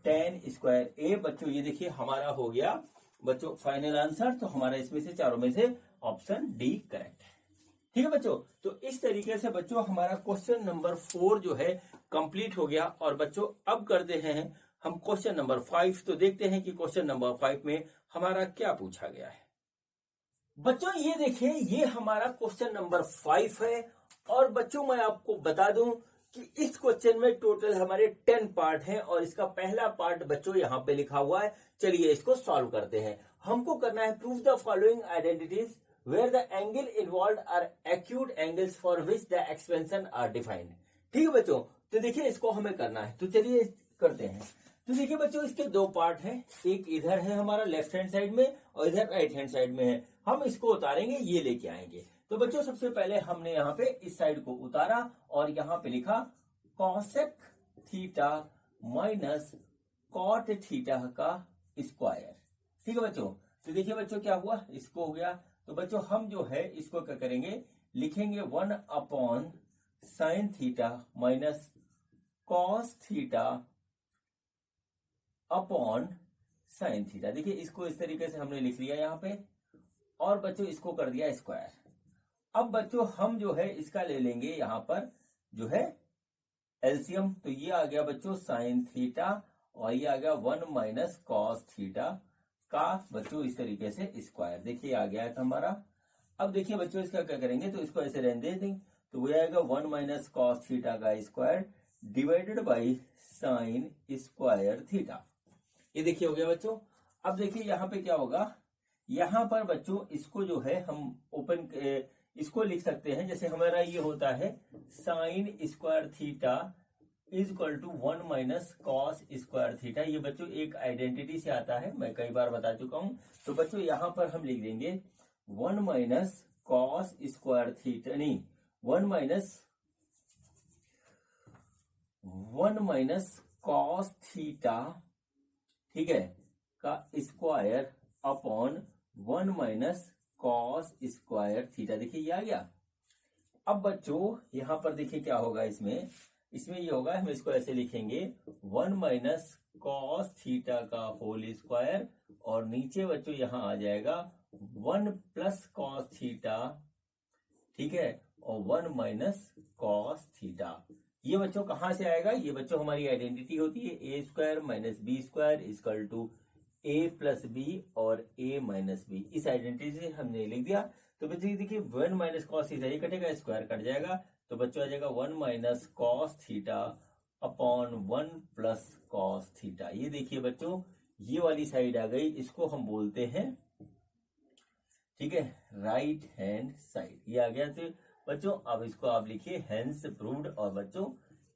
टेन स्क्वायर ए। बच्चों ये देखिए हमारा हो गया बच्चों फाइनल आंसर। तो हमारा इसमें से चारों में से ऑप्शन डी करेक्ट है। ठीक है बच्चों। तो इस तरीके से बच्चों हमारा क्वेश्चन नंबर 4 जो है कंप्लीट हो गया। और बच्चों अब करते हैं हम क्वेश्चन नंबर 5। तो देखते हैं कि क्वेश्चन नंबर 5 में हमारा क्या पूछा गया है। बच्चों ये देखिए, ये हमारा क्वेश्चन नंबर 5 है। और बच्चों मैं आपको बता दूं कि इस क्वेश्चन में टोटल हमारे 10 पार्ट हैं। और इसका पहला पार्ट बच्चों यहां पे लिखा हुआ है। चलिए इसको सॉल्व करते हैं। हमको करना है prove the following identities where the angle involve are acute angles for which the expression are defined. ठीक है बच्चों। तो देखिए इसको हमें करना है। तो चलिए करते हैं। तो देखिए बच्चों इसके 2 पार्ट हैं। एक इधर है हमारा लेफ्ट हैंड साइड में और इधर राइट हैंड साइड में है। हम इसको उतारेंगे, ये लेके आएंगे। तो बच्चों सबसे पहले हमने यहाँ पे इस साइड को उतारा और यहाँ पे लिखा cosec theta minus cot theta का स्क्वायर। ठीक है बच्चों। तो देखिए बच्चों क्या हुआ, इसको हो गया। तो बच्चों हम जो है इसको क्या करेंगे, लिखेंगे 1 upon sine theta minus cos theta upon sine theta. देखिए इसको इस तरीके से हमने लिख लिया यहाँ पे। और बच्चों इसको कर दिया स्क्वायर। अब बच्चों हम जो है इसका ले लेंगे यहाँ पर जो है एलसीएम। तो ये आ गया बच्चों साइन थीटा और ये आ गया 1 माइनस कॉस थीटा का बच्चों इस तरीके से स्क्वायर। देखिए आ गया है हमारा। अब देखिए बच्चों इसका क्या करेंगे, तो इसको ऐसे रहने दे देंगे। तो वो आएगा 1 माइनस कॉस थीटा का square divided by sine square theta. ये देखिए हो गया बच्चों। अब देखिए यहाँ पे क्या होगा, यहाँ पर बच्चों इसको जो है हम ओपन इसको लिख सकते हैं। जैसे हमारा ये होता है sine square theta is equal to 1 minus cos square theta. ये बच्चों एक आइडेंटिटी से आता है, मैं कई बार बता चुका हूं। तो बच्चों यहां पर हम लिख देंगे 1 माइनस कॉस स्क्वायर थीटा, नहीं 1 माइनस कॉस थीटा, ठीक है, का square upon 1 minus cos square theta. देखिए ये आ गया। अब बच्चों यहां पर देखिए क्या होगा, इसमें ये होगा, हम इसको ऐसे लिखेंगे 1 माइनस कॉस थीटा का होल स्क्वायर और नीचे बच्चों यहां आ जाएगा 1 प्लस कॉस थीटा, ठीक है, और 1 माइनस कॉस थीटा। ये बच्चों कहां से आएगा, ये बच्चों हमारी आइडेंटिटी होती है A square minus B square equal to A plus B और ए माइनस बी। इस आइडेंटिटी से हमने लिख दिया। तो बच्चों देखिए 1 माइनस कॉस थीटा ये कटेगा, स्क्वायर कट जाएगा। तो बच्चों आ जाएगा 1 minus cos theta upon 1 plus cos theta. ये देखिए बच्चों ये वाली साइड आ गई, इसको हम बोलते हैं, ठीक है, राइट हैंड साइड। ये आ गया। तो बच्चों अब इसको आप लिखिए हेंस प्रूव्ड। और बच्चों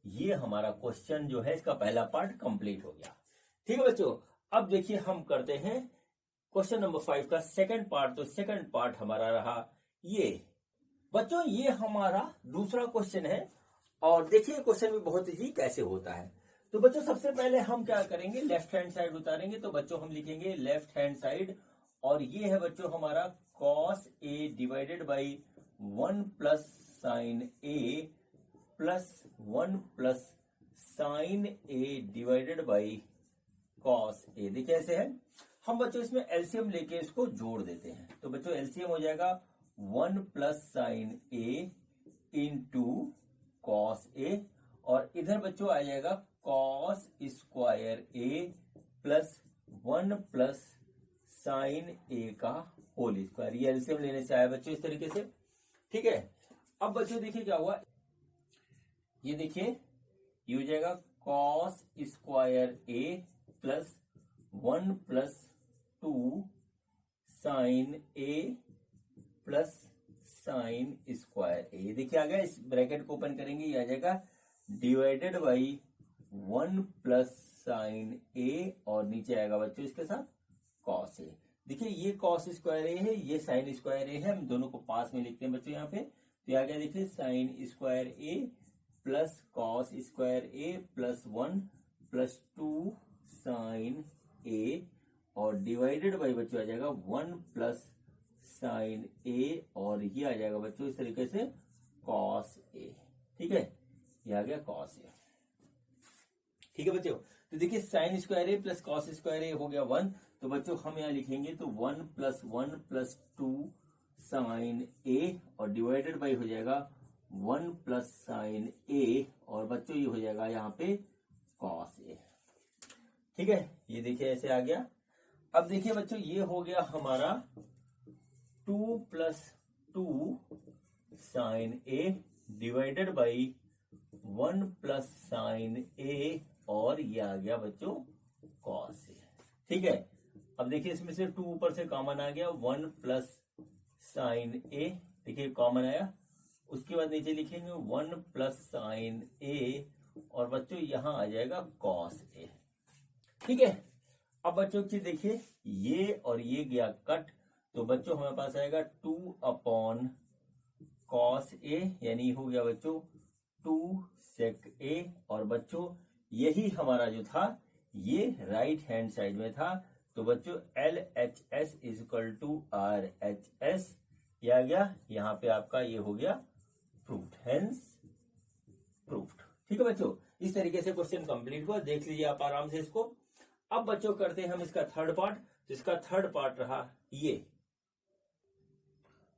ये हमारा क्वेश्चन जो है इसका पहला पार्ट कंप्लीट हो गया। ठीक है बच्चों, अब देखिए हम करते हैं क्वेश्चन नंबर 5 का सेकंड पार्ट। तो सेकंड पार्ट हमारा रहा ये बच्चों, ये हमारा दूसरा क्वेश्चन है और देखिए क्वेश्चन भी बहुत इजी कैसे होता है। तो बच्चों सबसे पहले हम क्या करेंगे, लेफ्ट हैंड साइड उतारेंगे। तो बच्चों हम लिखेंगे लेफ्ट हैंड साइड और ये है बच्चों हमारा cos A divided by 1 plus sine A plus 1 plus sine A divided by cos A. देखिए ऐसे है, हम बच्चों इसमें एलसीएम लेके इसको जोड़ देते हैं। तो बच्चों एलसीएम हो जाएगा 1 plus sine A into cos A और इधर बच्चों आ जाएगा cos square A plus 1 plus sine A का होल स्क्वायर। ये एलसीएम लेने से आया बच्चों इस तरीके से। ठीक है, अब बच्चों देखिए क्या हुआ, ये देखिए ये हो जाएगा cos square A plus 1 plus 2 sine A plus sine square A. देखिए आ गया, इस ब्रैकेट को ओपन करेंगे, ये आ जाएगा divided by 1 plus sine A और नीचे आएगा बच्चों इसके साथ कॉस ए। देखिए ये कॉस स्क्वायर ए है, ये साइन स्क्वायर ए है, हम दोनों को पास में लिखते हैं बच्चों यहाँ पे। तो आ गया देखिए sine square A plus cos square A plus 1 plus 2 sine A और डिवाइडेड बाई बच्चों आ जाएगा 1 प्लस साइन ए और ये आ जाएगा बच्चों इस तरीके से कॉस ए। ठीक है, ये आ गया कॉस ए। ठीक है बच्चों, तो देखिए sine square A plus cos square ए हो गया 1। तो बच्चों हम यहाँ लिखेंगे तो 1 प्लस 1 प्लस 2 साइन ए और डिवाइडेड बाई हो जाएगा 1 प्लस साइन ए और बच्चों ये हो जाएगा यहाँ पे कॉस ए। ठीक है, ये देखिए ऐसे आ गया। अब देखिए बच्चों ये हो गया हमारा 2 plus 2 sine A divided by 1 plus sine A और ये आ गया बच्चों कॉस ए। ठीक है, अब देखिए इसमें से 2 ऊपर से कॉमन आ गया, 1 प्लस साइन ए, देखिए कॉमन आया। उसके बाद नीचे लिखेंगे 1 प्लस साइन ए और बच्चों यहां आ जाएगा कॉस ए। ठीक है, अब बच्चों की देखिए ये और ये गया कट, तो बच्चों हमारे पास आएगा 2 अपॉन कॉस ए, यानी हो गया बच्चों 2 सेक ए और बच्चों यही हमारा जो था ये राइट हैंड साइड में था। तो बच्चों L H S is equal to R H S, ये आ गया, यहाँ पे आपका ये हो गया प्रूफ्ड, हेंस प्रूफ्ड। ठीक है बच्चों, इस तरीके से क्वेश्चन कंप्लीट हुआ, देख लीजिए आप आराम से इसको। अब बच्चों करते हैं हम इसका थर्ड पार्ट। तो इसका थर्ड पार्ट रहा ये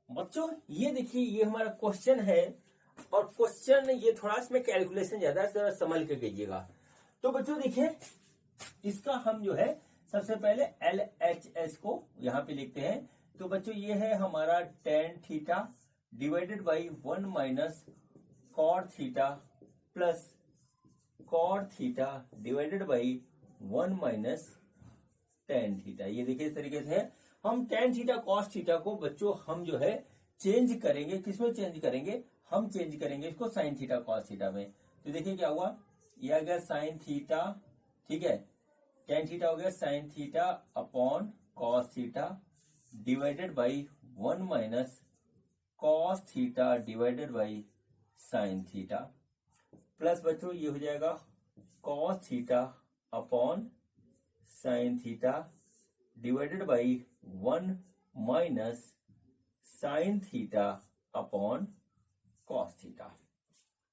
बच्चों, ये देखिए ये हमारा क्वेश्चन है और क्वेश्चन ये थोड़ा इसमें कैलकुलेशन ज्यादा है, जरा संभल के कीजिएगा। तो बच्चों देखिए इसका हम जो है सबसे पहले एल एच एस को यहाँ पे लिखते हैं। तो बच्चों ये है हमारा tan theta divided by 1 minus cot theta plus cot theta divided by 1 minus tan theta. ये देखिए इस तरीके से है। हम टेन थीटा कॉस थीटा को बच्चों हम जो है चेंज करेंगे, किसमें चेंज करेंगे, हम चेंज करेंगे इसको साइन थीटा कॉस थीटा में। तो देखिए क्या हुआ, ये आ गया साइन थीटा, ठीक है, टेन थीटा हो गया sine theta upon cos theta divided by 1 minus cos theta divided by sign theta plus बच्चों ये हो जाएगा cos theta upon sine theta divided by 1 minus sine theta upon cos theta.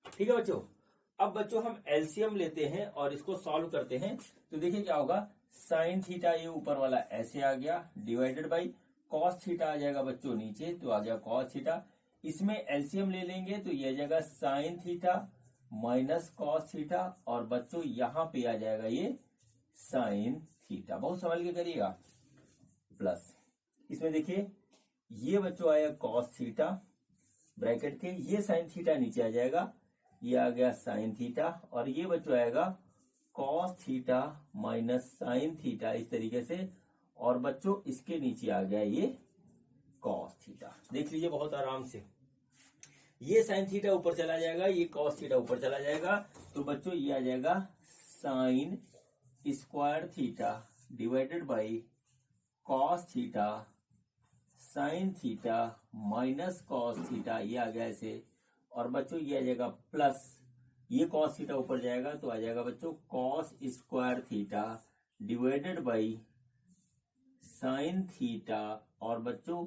ठीक है बच्चों, अब बच्चों हम एलसीएम लेते हैं और इसको सॉल्व करते हैं। तो देखिए क्या होगा, साइन थीटा ये ऊपर वाला ऐसे आ गया डिवाइडेड बाई कॉस थीटा आ जाएगा बच्चों नीचे, तो आ गया कॉस थीटा। इसमें एलसीएम ले लेंगे तो ये आ जाएगा sine theta minus cos theta और बच्चों यहां पे आ जाएगा ये साइन थीटा, बहुत संभाल के करिएगा, प्लस इसमें देखिए ये बच्चों आया कॉस थीटा ब्रैकेट के, ये साइन थीटा नीचे आ जाएगा, ये आ गया साइन थीटा और ये बच्चों आएगा cos theta minus sine theta इस तरीके से, और बच्चों इसके नीचे आ गया ये कॉस थीटा। देख लीजिए बहुत आराम से। ये साइन थीटा ऊपर चला जाएगा, ये कॉस थीटा ऊपर चला जाएगा, तो बच्चों ये आ जाएगा sine square theta divided by cos theta sine theta minus cos theta, ये आ गया ऐसे। और बच्चों ये आ जाएगा प्लस, ये कॉस थीटा ऊपर जाएगा तो आ जाएगा बच्चों cos square theta divided by sine theta और बच्चों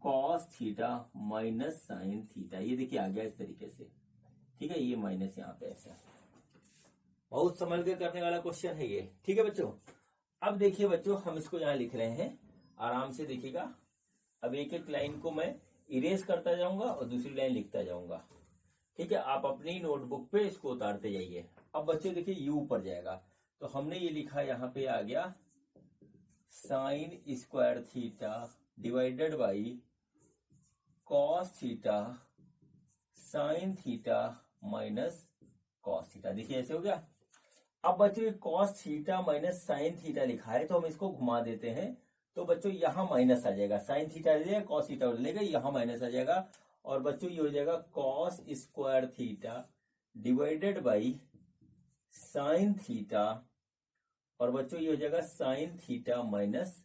cos theta minus sine theta. ये देखिए आ गया इस तरीके से, ठीक है, ये माइनस यहाँ पे ऐसा। बहुत समझ के करने वाला क्वेश्चन है ये, ठीक है बच्चों। अब देखिए बच्चों, हम इसको यहाँ लिख रहे हैं, आराम से देखिएगा। अब एक एक लाइन को मैं इरेज करता जाऊंगा और दूसरी लाइन लिखता जाऊंगा, ठीक है। आप अपनी नोटबुक पे इसको उतारते जाइए। अब बच्चों देखिए यू ऊपर जाएगा, तो हमने ये लिखा, यहाँ पे आ गया sine square theta divided by cos theta sine theta minus cos theta. देखिए ऐसे हो गया। अब बच्चों cos theta minus sine theta लिखा है, तो हम इसको घुमा देते हैं, तो बच्चों यहाँ माइनस आ जाएगा, साइन थीटा ले जाएगा, कॉस थीटा ले लेगा, यहाँ माइनस आ जाएगा। और बच्चों ये हो जाएगा cos square theta divided by sine theta, और बच्चों ये हो जाएगा sine theta minus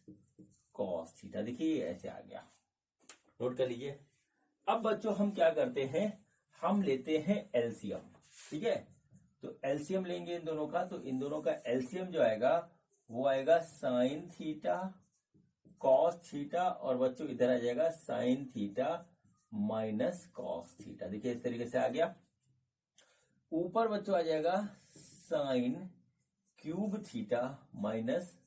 cos theta. देखिए ऐसे आ गया, नोट कर लीजिए। अब बच्चों हम क्या करते हैं, हम लेते हैं एलसीएम, ठीक है। तो एलसीएम लेंगे इन दोनों का, तो इन दोनों का एलसीएम जो आएगा वो आएगा साइन थीटा कॉस थीटा, और बच्चों इधर आ जाएगा sine theta minus cos theta. देखिए इस तरीके से आ गया। ऊपर बच्चों आ जाएगा sine cube theta minus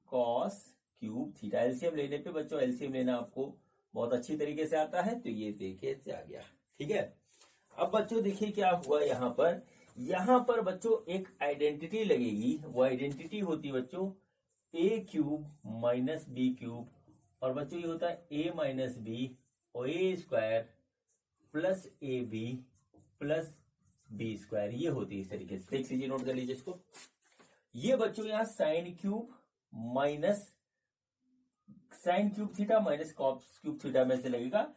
cos cube theta. LCM लेने पे बच्चों, एलसीएम लेना आपको बहुत अच्छी तरीके से आता है, तो ये देखिए इससे आ गया, ठीक है। अब बच्चों देखिए क्या हुआ, यहाँ पर बच्चों एक आइडेंटिटी लगेगी। वो आइडेंटिटी होती है बच्चों A cube minus B cube, और बच्चों ये होता है ए माइनस बी और A square plus A B plus B square, ये होती है इस तरीके से। देख लीजिए, नोट कर लीजिए इसको। ये बच्चों यहाँ sine cube minus sine cube theta minus cos cube theta में से लगेगा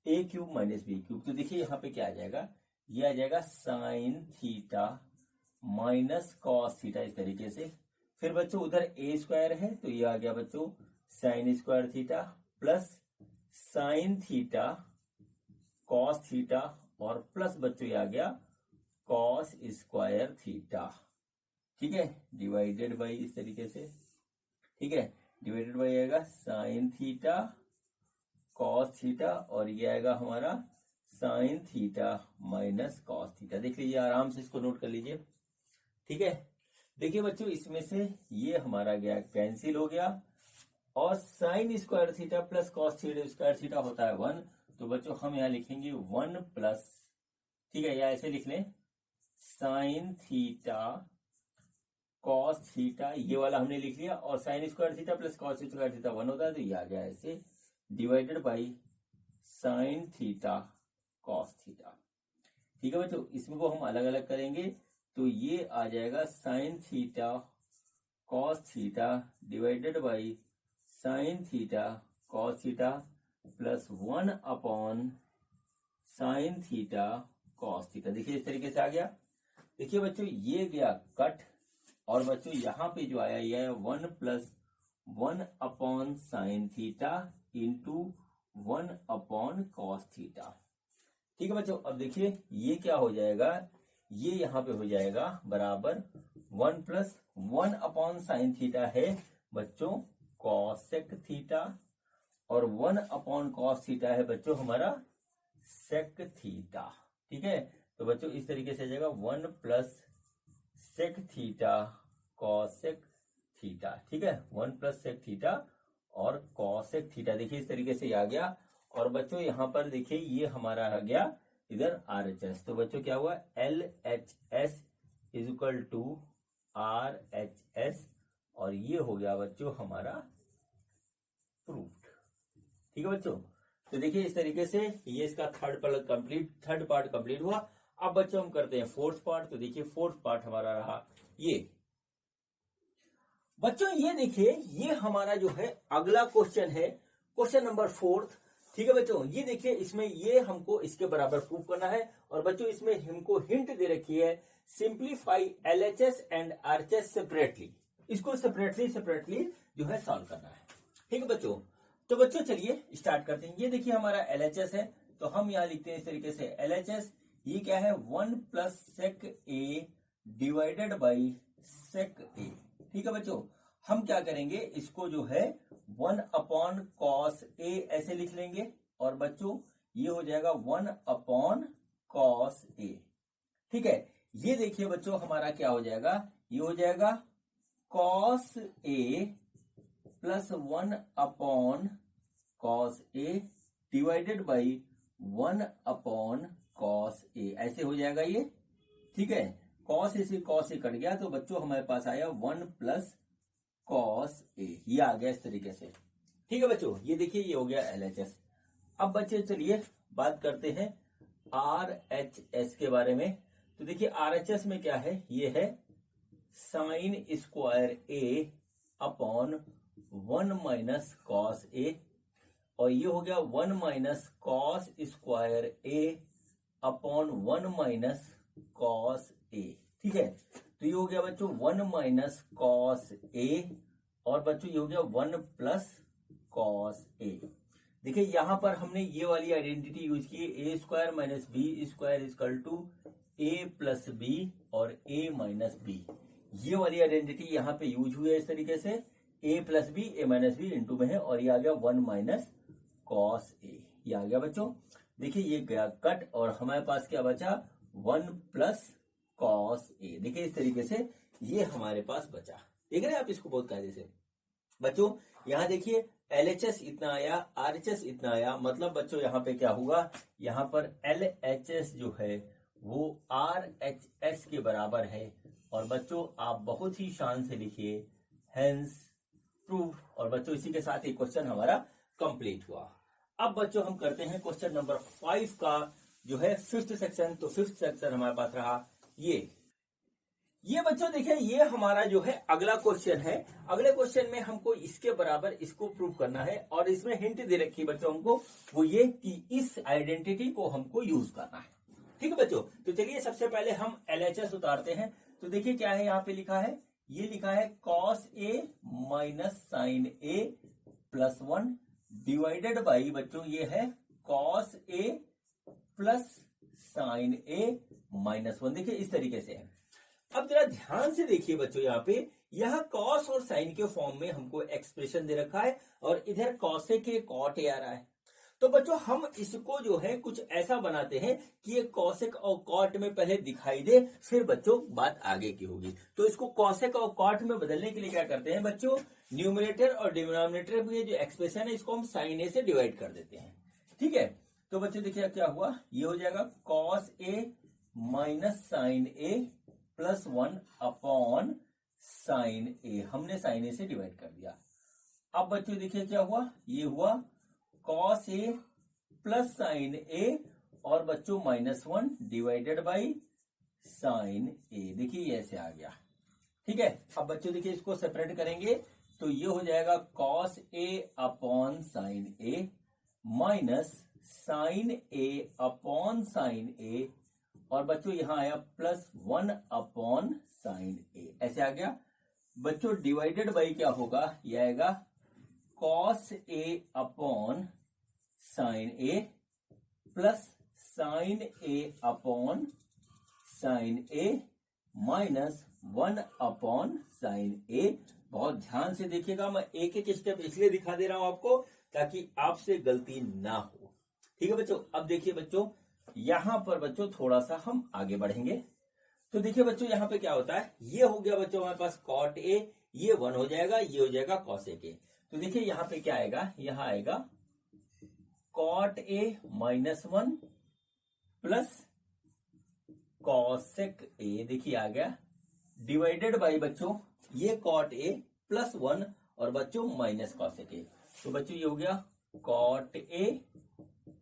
ए क्यूब माइनस बी क्यूब, तो देखिए यहाँ पे क्या आ जाएगा, ये आ जाएगा sine theta minus cos theta इस तरीके से। फिर बच्चों उधर ए स्क्वायर है, तो ये आ गया बच्चों sine square theta plus sign theta cos theta, और प्लस बच्चों ये आ गया कॉस स्क्वायर थीटा, ठीक है, डिवाइडेड बाई इस तरीके से, ठीक है, डिवाइडेड बाई आएगा साइन थीटा कॉस थीटा, और ये आएगा हमारा sine theta minus cos theta. देख लीजिए, आराम से इसको नोट कर लीजिए, ठीक है। देखिए बच्चों, इसमें से ये हमारा गया कैंसिल हो गया, और sign square theta plus cos theta square theta होता है 1, तो बच्चों हम यहाँ लिखेंगे 1 प्लस, ठीक है, या ऐसे लिख लें साइन थीटा कॉस थीटा, ये वाला हमने लिख लिया, और sign square theta plus cos square theta 1 होता है, तो ये आ गया ऐसे, divided by sign theta cos theta, ठीक है बच्चों। इसमें को हम अलग अलग करेंगे, तो ये आ जाएगा sine theta cos theta divided by sign theta cos theta plus 1 upon sine theta cos theta. देखिए इस तरीके से आ गया। देखिए बच्चों, ये गया कट, और बच्चों यहाँ पे जो आया ये आया 1 plus 1 upon sine theta into 1 upon cos theta, ठीक है बच्चों। अब देखिए ये क्या हो जाएगा, ये यहाँ पे हो जाएगा बराबर 1 प्लस 1 अपॉन साइन थीटा है बच्चों कॉसेक थीटा, और 1 अपॉन कॉस थीटा है बच्चों हमारा सेक थीटा, ठीक है। तो बच्चों इस तरीके से आ जाएगा 1 plus sec theta cosec theta, ठीक है, 1 प्लस सेक थीटा और कॉसेक थीटा। देखिए इस तरीके से आ गया। और बच्चों यहाँ पर देखिए ये हमारा आ गया इधर RHS, तो बच्चों क्या हुआ LHS is equal to RHS, और ये हो गया बच्चों हमारा प्रूफ्ड, ठीक है बच्चों। तो देखिए इस तरीके से ये इसका थर्ड पार्ट कंप्लीट हुआ। अब बच्चों हम करते हैं फोर्थ पार्ट। तो देखिए फोर्थ पार्ट हमारा रहा ये बच्चों, ये देखिए ये हमारा जो है अगला क्वेश्चन है, क्वेश्चन नंबर 4। ठीक है बच्चों, ये देखिए इसमें ये हमको इसके बराबर प्रूव करना है। और बच्चों इसमें हमको हिंट दे रखी है, simplify LHS and RHS separately. इसको सेपरेटली जो है सॉल्व करना है। ठीक है बच्चों, तो बच्चों चलिए स्टार्ट करते हैं। ये देखिए हमारा एलएचएस है, तो हम यहाँ लिखते हैं इस तरीके से एलएचएस। ये क्या है, 1 plus sec A divided by sec A. ठीक है बच्चों, हम क्या करेंगे, इसको जो है 1 अपॉन कॉस ए ऐसे लिख लेंगे। और बच्चों ये हो जाएगा 1 अपॉन कॉस ए। ठीक है, ये देखिए बच्चों हमारा क्या हो जाएगा, ये हो जाएगा cos A plus 1 upon cos A divided by 1 upon cos A, ऐसे हो जाएगा ये। ठीक है, कॉस ए से कॉस ए कट गया, तो बच्चों हमारे पास आया 1 प्लस कॉस ए, ये आ गया इस तरीके से। ठीक है बच्चों, ये देखिए ये हो गया एलएचएस। अब बच्चे चलिए बात करते हैं आरएचएस के बारे में। तो देखिए आरएचएस में क्या है, ये है sine square A upon 1 minus cos A, और ये हो गया 1 minus cos square A upon 1 minus cos A. ठीक है, तो ये हो गया बच्चों 1 माइनस कॉस ए, और बच्चों ये हो गया 1 प्लस कॉस ए। देखिए यहां पर हमने ये वाली आइडेंटिटी यूज की, A square minus B square equal to A plus B और ए माइनस बी। ये वाली आइडेंटिटी यहाँ पे यूज हुई है इस तरीके से, A plus B A minus B into में है, और ये आ गया 1 माइनस कॉस ए, ये आ गया बच्चों। देखिए ये गया कट, और हमारे पास क्या बचा, 1 प्लस कॉस ए। देखिए इस तरीके से ये हमारे पास बचा। देख रहे हैं आप इसको बहुत कायदे से। बच्चों यहाँ देखिए एलएचएस इतना आया, आरएचएस इतना आया, मतलब बच्चों यहाँ पे क्या होगा, यहाँ पर एलएचएस जो है वो आरएचएस के बराबर है। और बच्चों आप बहुत ही शान से लिखिए हेंस प्रूव। और बच्चों इसी के साथ एक क्वेश्चन हमारा कंप्लीट हुआ। अब बच्चों हम करते हैं क्वेश्चन नंबर 5 का जो है 5th सेक्शन। तो 5th सेक्शन हमारे पास रहा ये बच्चों देखिए ये हमारा जो है अगला क्वेश्चन है। अगले क्वेश्चन में हमको इसके बराबर इसको प्रूव करना है, और इसमें हिंट दे रखी है बच्चों हमको, वो ये कि इस आइडेंटिटी को हमको यूज करना है। ठीक है बच्चों, तो चलिए सबसे पहले हम एलएचएस उतारते हैं। तो देखिए क्या है यहाँ पे लिखा है, ये लिखा है cos A minus sine A plus 1 divided by बच्चों ये है cos A plus sine A minus 1। देखिए इस तरीके से है। अब जरा ध्यान से देखिए बच्चों, यहाँ पे यह कॉस और साइन के फॉर्म में हमको एक्सप्रेशन दे रखा है, और इधर कॉसेक के कॉट ए आ रहा है। तो बच्चों हम इसको जो है कुछ ऐसा बनाते हैं कि ये कॉसेक और कॉट में पहले दिखाई दे, फिर बच्चों बात आगे की होगी। तो इसको कॉसेक और कॉट में बदलने के लिए क्या करते हैं बच्चों, न्यूमरेटर और डिनोमिनेटर में जो एक्सप्रेशन है इसको हम साइन ए से डिवाइड कर देते हैं। ठीक है, तो बच्चों देखिए क्या हुआ, ये हो जाएगा cos A minus sine A plus 1 upon sine ए, हमने साइन ए से डिवाइड कर दिया। अब बच्चों देखिए क्या हुआ, ये हुआ cos A plus sine A, और बच्चों -1 डिवाइडेड बाई साइन ए। देखिए ये ऐसे आ गया। ठीक है, अब बच्चों देखिए इसको सेपरेट करेंगे, तो ये हो जाएगा cos A upon sine A minus sine A upon sine A, और बच्चों यहां आया +1 अपॉन साइन ए, ऐसे आ गया। बच्चों डिवाइडेड बाई क्या होगा, ये आएगा cos A upon sine A plus sine A upon sine A minus 1 upon sine ए। बहुत ध्यान से देखिएगा, मैं एक एक स्टेप इसलिए दिखा दे रहा हूं आपको ताकि आपसे गलती ना हो। ठीक है बच्चों, अब देखिए बच्चों यहां पर बच्चों थोड़ा सा हम आगे बढ़ेंगे। तो देखिए बच्चों यहाँ पे क्या होता है, ये हो गया बच्चों हमारे पास कॉट ए, ये 1 हो जाएगा, ये हो जाएगा कॉसेक ए। तो देखिए यहाँ पे क्या आएगा, यहाँ आएगा cot A -1 plus cosec A, देखिए आ गया, डिवाइडेड बाई बच्चों ये कॉट ए +1 और बच्चों माइनस कॉसेक ए। तो बच्चों ये हो गया cot A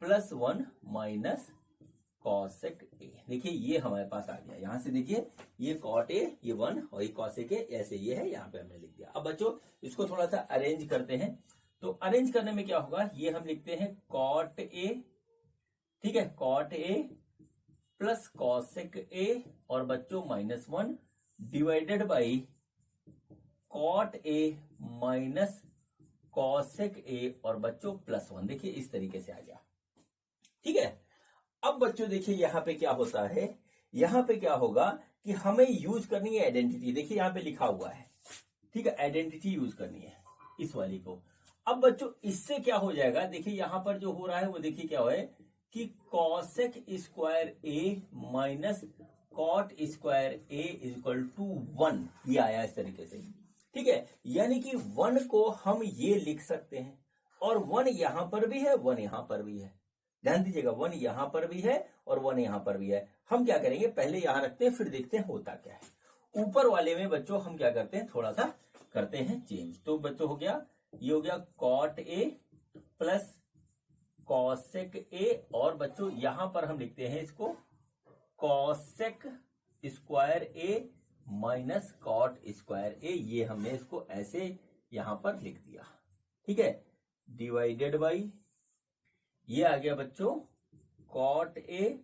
+1 minus cosec A. देखिए ये हमारे पास आ गया, यहां से देखिए ये कॉट ए, ये 1 और ये कॉसेक ए, ऐसे ये है, यहाँ पे हमने लिख दिया। अब बच्चों इसको थोड़ा सा अरेंज करते हैं। तो अरेंज करने में क्या होगा, ये हम लिखते हैं कॉट ए, ठीक है, cot A plus cosec A और बच्चों -1 divided by cot A minus cosec A और बच्चों +1। देखिए इस तरीके से आ गया, ठीक है। अब बच्चों देखिए यहां पे क्या होता है, यहां पे क्या होगा कि हमें यूज करनी है आइडेंटिटी। देखिए यहां पे लिखा हुआ है, ठीक है, आइडेंटिटी यूज करनी है इस वाली को। अब बच्चों इससे क्या हो जाएगा, देखिए यहां पर जो हो रहा है वो देखिए क्या है कि cosec square A minus cot square A equal to 1, ये आया इस तरीके से, ठीक है। यानी कि 1 को हम ये लिख सकते हैं और 1 यहां पर भी है, 1 यहां पर भी है। ध्यान दीजिएगा 1 यहां पर भी है और 1 यहां पर भी है। हम क्या करेंगे, पहले यहां रखते हैं फिर देखते हैं होता क्या है। ऊपर वाले में बच्चों हम क्या करते हैं, थोड़ा सा करते हैं चेंज। तो बच्चों हो गया, ये हो गया cot A plus cosec A और बच्चों यहां पर हम लिखते हैं इसको cosec square A minus cot square A. ये हमने इसको ऐसे यहां पर लिख दिया, ठीक है, डिवाइडेड बाई ये आ गया बच्चों cot A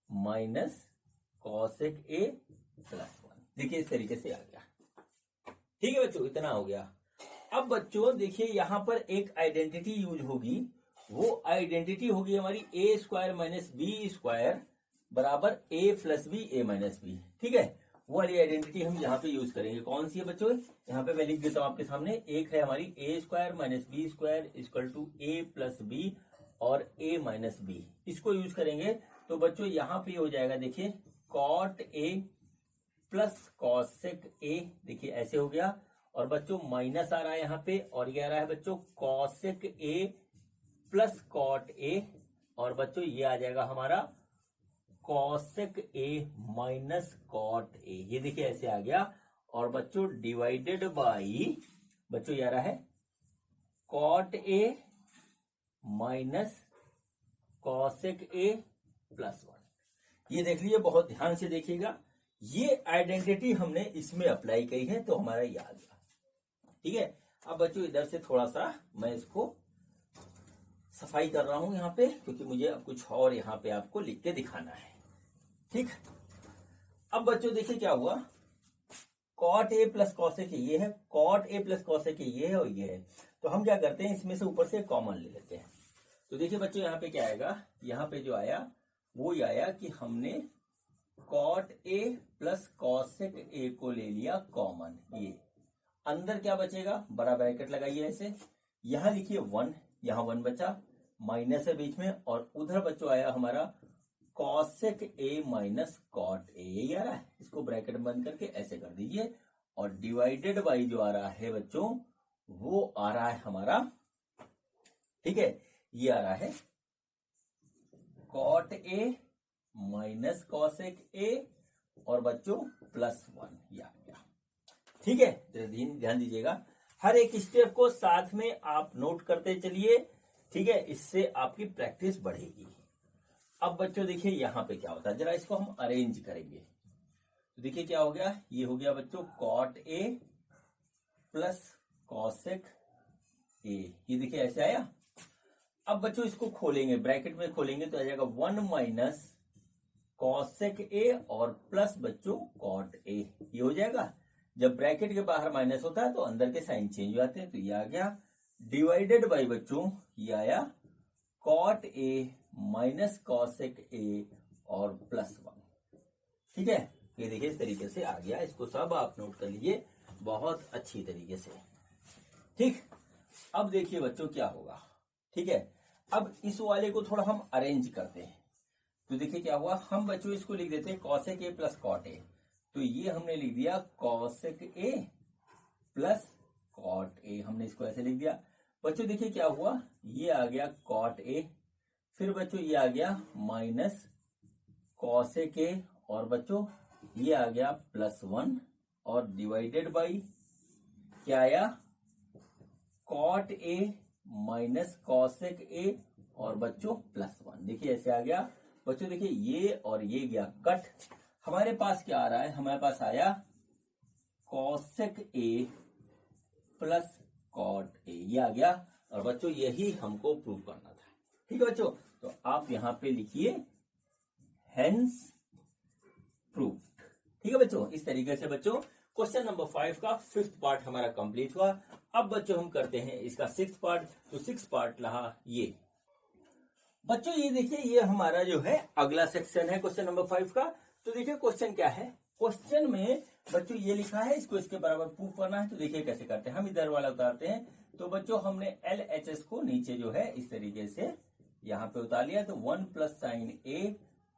minus cosec A +1। देखिए इस तरीके से आ गया, ठीक है बच्चों, इतना हो गया। अब बच्चों देखिए यहां पर एक आइडेंटिटी यूज होगी, वो आइडेंटिटी होगी हमारी A square minus B square बराबर ए plus B A minus B, ठीक है। वो वाली आइडेंटिटी हम यहाँ पे यूज करेंगे। कौन सी है बच्चों, यहाँ पे मैं लिख देता हूं आपके सामने। एक है हमारी A square minus B square equal to A plus B और ए माइनस बी, इसको यूज करेंगे। तो बच्चों यहाँ पे हो जाएगा, देखिए cot A plus cosec A, देखिए ऐसे हो गया। और बच्चों माइनस आ रहा है यहाँ पे और ये आ रहा है बच्चों cosec A plus cot A और बच्चों ये आ जाएगा हमारा cosec A minus cot A. ये देखिए ऐसे आ गया। और बच्चों डिवाइडेड बाई बच्चों ये आ रहा है cot A minus cosec A +1। ये देख लीजिए, बहुत ध्यान से देखिएगा, ये आइडेंटिटी हमने इसमें अप्लाई की है तो हमारा ये आ गया, ठीक है। अब बच्चों इधर से थोड़ा सा मैं इसको सफाई कर रहा हूं यहाँ पे, क्योंकि मुझे अब कुछ और यहाँ पे आपको लिख के दिखाना है, ठीक। अब बच्चों देखिए क्या हुआ, कॉट ए प्लस कॉसेक ये है, कॉट ए प्लस कॉसेक ये है और ये है। तो हम क्या करते हैं, इसमें से ऊपर से कॉमन ले लेते हैं। तो देखिए बच्चों यहाँ पे क्या आएगा, यहाँ पे जो आया वो ये आया कि हमने cot A plus cosec A को ले लिया कॉमन। ये अंदर क्या बचेगा, बड़ा ब्रैकेट लगाइए ऐसे, यहां लिखिए 1, यहां 1 बचा, माइनस है बीच में, और उधर बच्चों आया हमारा cosec A minus cot A, यही आ रहा है। इसको ब्रैकेट बंद करके ऐसे कर दीजिए और डिवाइडेड बाई जो आ रहा है बच्चों वो आ रहा है हमारा, ठीक है, ये आ रहा है cot A minus cosec A और बच्चों +1, ये आ गया, ठीक है। ध्यान दीजिएगा, हर एक स्टेप को साथ में आप नोट करते चलिए, ठीक है, इससे आपकी प्रैक्टिस बढ़ेगी। अब बच्चों देखिए यहाँ पे क्या होता है, जरा इसको हम अरेंज करेंगे। तो देखिए क्या हो गया, ये हो गया बच्चों cot A plus cosec A, ये देखिए ऐसे आया। अब बच्चों इसको खोलेंगे, ब्रैकेट में खोलेंगे तो आ जाएगा 1 माइनस कॉसेक ए और प्लस बच्चों कॉट ए, ये हो जाएगा। जब ब्रैकेट के बाहर माइनस होता है तो अंदर के साइन चेंज हो जाते हैं, तो ये आ गया। डिवाइडेड बाई बच्चों ये आया cot A minus cosec A और +1, ठीक है। ये देखिए इस तरीके से आ गया, इसको सब आप नोट कर लीजिए बहुत अच्छी तरीके से, ठीक। अब देखिए बच्चों क्या होगा, ठीक है। अब इस वाले को थोड़ा हम अरेंज करते हैं। तो देखिए क्या हुआ, हम बच्चों इसको लिख देते हैं cosec A plus cot A. तो ये हमने लिख दिया cosec A plus cot A, हमने इसको ऐसे लिख दिया। बच्चों देखिए क्या हुआ, ये आ गया कॉट ए, फिर बच्चों ये आ गया माइनस कॉसेक ए और बच्चों ये आ गया +1 और डिवाइडेड बाई क्या आया cot A minus cosec A और बच्चों +1। देखिए ऐसे आ गया। बच्चों देखिए ये और ये गया कट, हमारे पास क्या आ रहा है, हमारे पास आया cosec A plus cot A, ये आ गया। और बच्चों यही हमको प्रूव करना था। ठीक है बच्चों, तो आप यहां पे लिखिए हेंस प्रूव्ड। ठीक है बच्चों, इस तरीके से बच्चों क्वेश्चन नंबर 5 का 5th पार्ट हमारा कंप्लीट हुआ। अब बच्चों हम करते हैं इसका 6th पार्ट। तो 6th पार्ट रहा ये बच्चों, ये देखिए ये हमारा जो है अगला सेक्शन है क्वेश्चन नंबर 5 का। तो देखिए क्वेश्चन क्या है, क्वेश्चन में बच्चों ये लिखा है, इसको इसके बराबर प्रूफ करना है। तो देखिए कैसे करते हैं, हम इधर वाला उतारते हैं। तो बच्चों हमने LHS को नीचे जो है इस तरीके से यहाँ पे उतार लिया। तो 1 plus sine A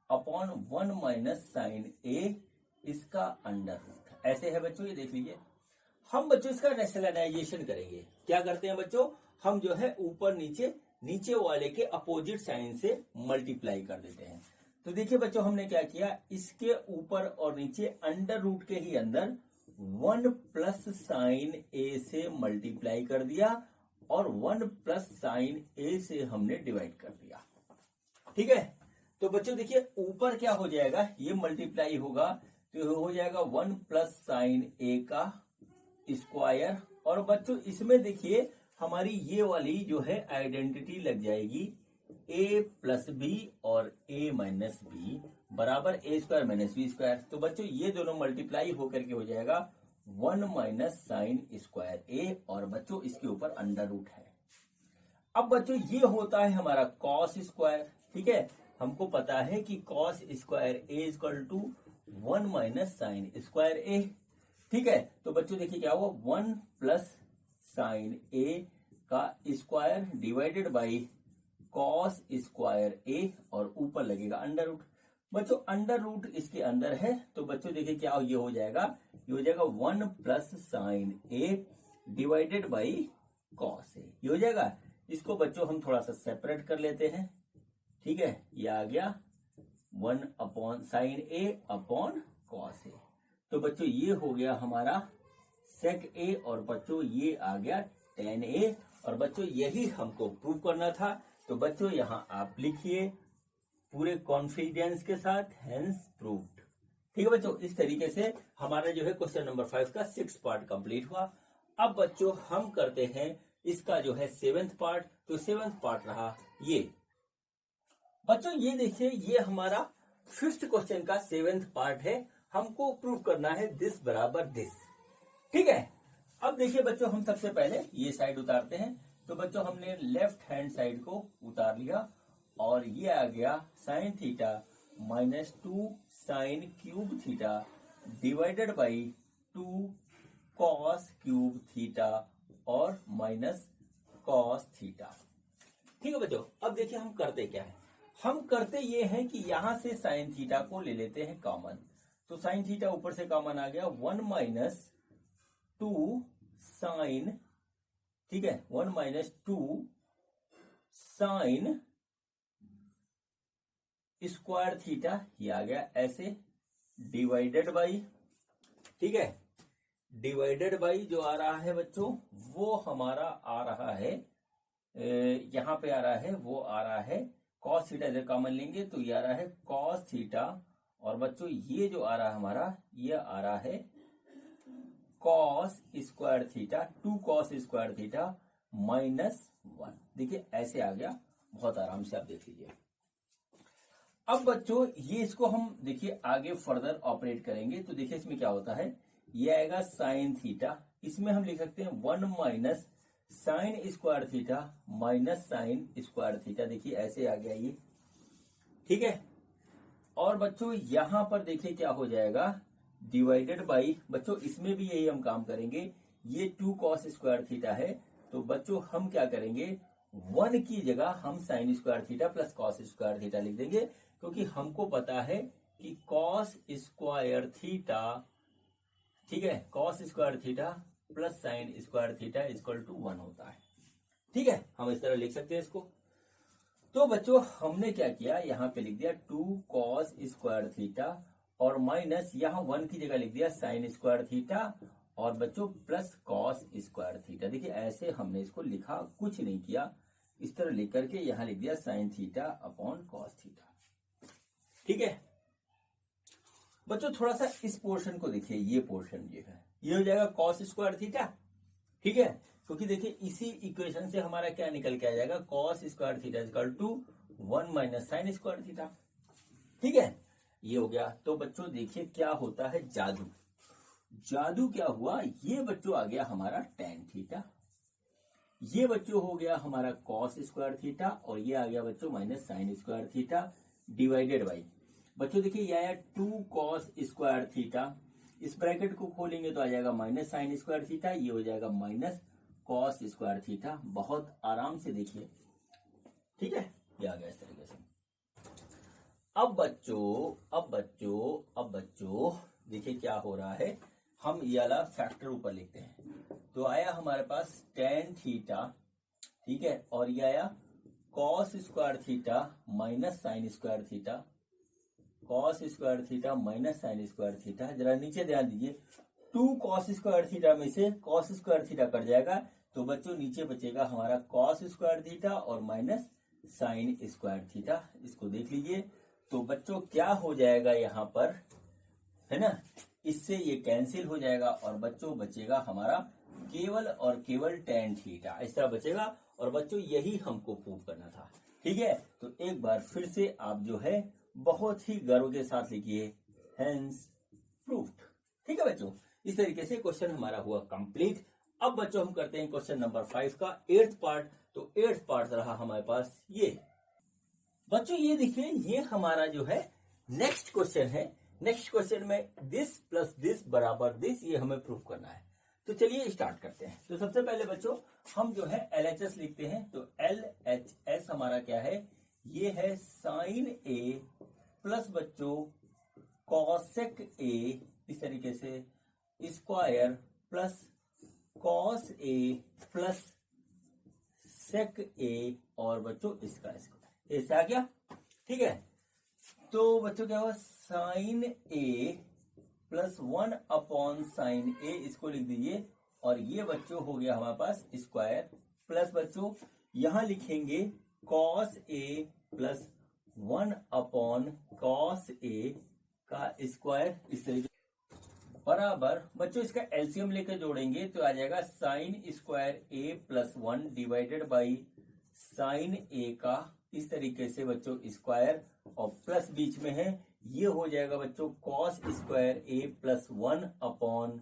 upon 1 minus sine ए इसका अंडर रूट, ऐसे है बच्चों। ये देख लीजिए, हम बच्चों इसका रेशनलाइजेशन करेंगे। क्या करते हैं बच्चों, हम जो है ऊपर नीचे नीचे वाले के अपोजिट साइन से मल्टीप्लाई कर देते हैं। तो देखिए बच्चों हमने क्या किया, इसके ऊपर और नीचे अंडर रूट के ही अंदर 1 प्लस साइन ए से मल्टीप्लाई कर दिया और 1 प्लस साइन ए से हमने डिवाइड कर दिया। ठीक है, तो बच्चों देखिए ऊपर क्या हो जाएगा, ये मल्टीप्लाई होगा तो हो जाएगा 1 प्लस साइन ए का स्क्वायर। और बच्चों इसमें देखिए हमारी ये वाली जो है आइडेंटिटी लग जाएगी a प्लस बी और a माइनस बी बराबर a square minus B square. तो बच्चों ये दोनों मल्टीप्लाई होकर के हो जाएगा 1 माइनस साइन स्क्वायर a, और बच्चों इसके ऊपर अंडर रूट है। अब बच्चों ये होता है हमारा कॉस स्क्वायर। ठीक है, हमको पता है कि cos square a equal to 1 minus sine square a। ठीक है, तो बच्चों देखिए क्या हुआ, 1 प्लस साइन ए का square divided by cos square A, और ऊपर लगेगा अंडर रूट। बच्चों अंडर रूट इसके अंदर है, तो बच्चों देखिए क्या ये हो जाएगा, ये हो जाएगा 1 plus sine A divided by cos A, ये हो जाएगा। इसको बच्चों हम थोड़ा सा सेपरेट कर लेते हैं। ठीक है, ये आ गया 1 upon sine A upon cos ए। तो बच्चों ये हो गया हमारा सेक ए, और बच्चों ये आ गया टेन ए, और बच्चों यही हमको प्रूव करना था। तो बच्चों यहाँ आप लिखिए पूरे कॉन्फिडेंस के साथ हेंस प्रूव्ड। ठीक है बच्चों, इस तरीके से हमारा जो है क्वेश्चन नंबर 5 का 6th पार्ट कंप्लीट हुआ। अब बच्चों हम करते हैं इसका जो है 7th पार्ट। तो 7th पार्ट रहा ये बच्चों, ये देखिए ये हमारा 5th क्वेश्चन का 7th पार्ट है। हमको प्रूव करना है दिस बराबर दिस। ठीक है, अब देखिए बच्चों हम सबसे पहले ये साइड उतारते हैं। तो बच्चों हमने लेफ्ट हैंड साइड को उतार लिया, और ये आ गया sine theta minus 2 sine cube theta divided by 2 cos cube theta और माइनस कॉस थीटा। ठीक है बच्चों, अब देखिए हम करते क्या है, हम करते ये हैं कि यहां से साइन थीटा को ले लेते हैं कॉमन। तो साइन थीटा ऊपर से कॉमन आ गया, 1 माइनस 2 साइन, ठीक है 1 माइनस 2 साइन स्क्वायर थीटा, ये आ गया ऐसे डिवाइडेड बाई, ठीक है डिवाइडेड बाई जो आ रहा है बच्चों वो हमारा आ रहा है यहां पे आ रहा है, वो आ रहा है कॉस थीटा, इधर कॉमन लेंगे तो ये आ रहा है कॉस थीटा, और बच्चों ये जो आ रहा है हमारा ये आ रहा है cos square theta, 2 cos square theta minus 1। देखिए ऐसे आ गया, बहुत आराम से आप देख लीजिए। अब बच्चों ये इसको हम देखिए आगे फर्दर ऑपरेट करेंगे। तो देखिए इसमें क्या होता है, ये आएगा साइन थीटा, इसमें हम लिख सकते हैं 1 minus sine square theta minus sine square theta. देखिए ऐसे आ गया ये, ठीक है। और बच्चों यहां पर देखिए क्या हो जाएगा, डिवाइडेड बाई, बच्चों इसमें भी यही हम काम करेंगे, ये 2 कॉस स्क्वायर थीटा है, तो बच्चों हम क्या करेंगे 1 की जगह हम sign square theta plus cos square theta लिख देंगे, क्योंकि हमको पता है कि कॉस स्क्वायर थीटा, ठीक है cos square theta plus sine square theta equal to 1 होता है। ठीक है, हम इस तरह लिख सकते हैं इसको। तो बच्चों हमने क्या किया, यहां पे लिख दिया 2 कॉस स्क्वायर थीटा और माइनस यहां 1 की जगह लिख दिया साइन स्क्वायर थीटा और बच्चों प्लस कॉस स्क्वायर थीटा। देखिए ऐसे हमने इसको लिखा, कुछ नहीं किया, इस तरह लिख करके यहां लिख दिया sine theta upon cos theta. ठीक है बच्चों, थोड़ा सा इस पोर्शन को देखिए, ये पोर्शन ये है, ये हो जाएगा कॉस स्क्वायर थीटा, ठीक है। क्योंकि देखिए इसी इक्वेशन से हमारा क्या निकल के आ जाएगा, cos square theta equal to 1 minus sine square theta. ठीक है, ये हो गया। तो बच्चों देखिए क्या होता है जादू। जादू क्या हुआ, ये बच्चों आ गया हमारा टेन थीटा, ये बच्चों हो गया हमारा कॉस स्क्वायर थीटा, और ये आ गया बच्चों minus sine square theta divided by, बच्चों देखिए ये आया 2 कॉस स्क्वायर थीटा, इस ब्रैकेट को खोलेंगे तो आ जाएगा माइनस साइन स्क्वायर थीटा, ये हो जाएगा माइनस कॉस स्क्वायर थीटा। बहुत आराम से देखिए, ठीक है, ये आ गया इस तरीके से। अब बच्चों देखिए क्या हो रहा है, हम ये वाला फैक्टर ऊपर लिखते हैं। तो आया हमारे पास टेन थीटा, ठीक है, और ये आया cos square theta minus sine square theta, cos square theta minus sine square theta. जरा नीचे ध्यान दीजिए, 2 कॉस स्क्वायर थीटा में से कॉस स्क्वायर थीटा कट जाएगा, तो बच्चों नीचे बचेगा हमारा कॉस स्क्वायर थीटा और माइनस साइन स्क्वायर थीटा। इसको देख लीजिए, तो बच्चों क्या हो जाएगा यहाँ पर, है ना, इससे ये कैंसिल हो जाएगा और बच्चों बचेगा हमारा केवल और केवल टेन थीटा, इस तरह बचेगा। और बच्चों यही हमको प्रूव करना था, ठीक है। तो एक बार फिर से आप जो है बहुत ही गर्व के साथ लिखिए, हेंस प्रूव्ड। ठीक है बच्चों, इस तरीके से क्वेश्चन हमारा हुआ कंप्लीट। अब बच्चों हम करते हैं क्वेश्चन नंबर 5 का 8th पार्ट। तो 8th पार्ट रहा हमारे पास ये। बच्चों ये देखिए, ये हमारा जो है नेक्स्ट क्वेश्चन है। नेक्स्ट क्वेश्चन में दिस प्लस दिस बराबर दिस, ये हमें प्रूव करना है। तो चलिए स्टार्ट करते हैं। तो सबसे पहले बच्चों हम जो है LHS लिखते हैं। तो LHS हमारा क्या है, ये है साइन ए प्लस बच्चों कॉसेक ए, इस तरीके से square plus cos A plus sec A, और बच्चों इसका स्क्वायर, ऐसा आ गया। ठीक है, तो बच्चों क्या हुआ, sign A plus 1 upon sine ए, इसको लिख दीजिए, और ये बच्चों हो गया हमारे पास स्क्वायर प्लस बच्चों यहां लिखेंगे cos A plus 1 upon cos ए का स्क्वायर, इस तरीके बराबर बच्चों इसका एलसीएम लेकर जोड़ेंगे तो आ जाएगा sine square A plus 1 divided by sine A का, इस तरीके से बच्चों स्क्वायर और प्लस बीच में है, ये हो जाएगा बच्चों cos square A plus 1 upon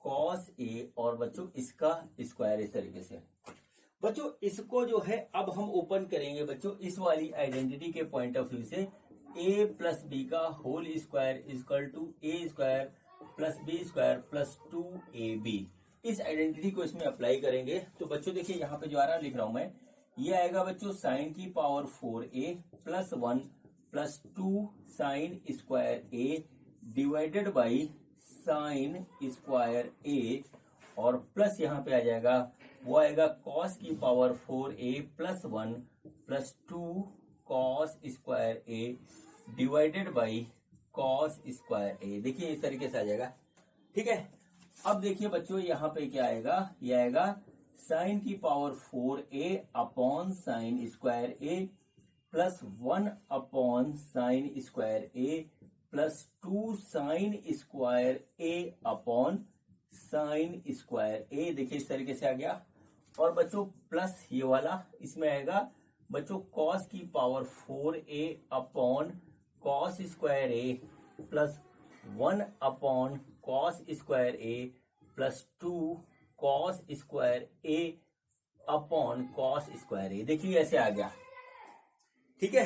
cos A, और बच्चों इसका स्क्वायर, इस तरीके से। बच्चों इसको जो है अब हम ओपन करेंगे बच्चों इस वाली आइडेंटिटी के पॉइंट ऑफ व्यू से, ए प्लस बी का whole square equal to A square plus B square plus 2ab, इस आइडेंटिटी को इसमें अप्लाई करेंगे। तो बच्चों देखिए यहाँ पे जो आ रहा लिख रहा हूं मैं, ये आएगा बच्चों साइन की power 4a plus 1 plus 2 sine square A divided by sine square A, और प्लस यहाँ पे आ जाएगा, वो आएगा कॉस की power 4a plus 1 plus 2 cos square A divided by cos square A. देखिए इस तरीके से आ जाएगा, ठीक है। अब देखिए बच्चों यहाँ पे क्या आएगा, ये आएगा साइन की power 4a upon sine square A plus 1 upon sine square A plus 2 sine square A upon sine square A. देखिए इस तरीके से आ गया। और बच्चों प्लस ये वाला इसमें आएगा बच्चों कॉस की power 4a upon cos square A plus 1 upon cos square A plus 2 cos square A upon cos square A. देखिए ऐसे आ गया, ठीक है।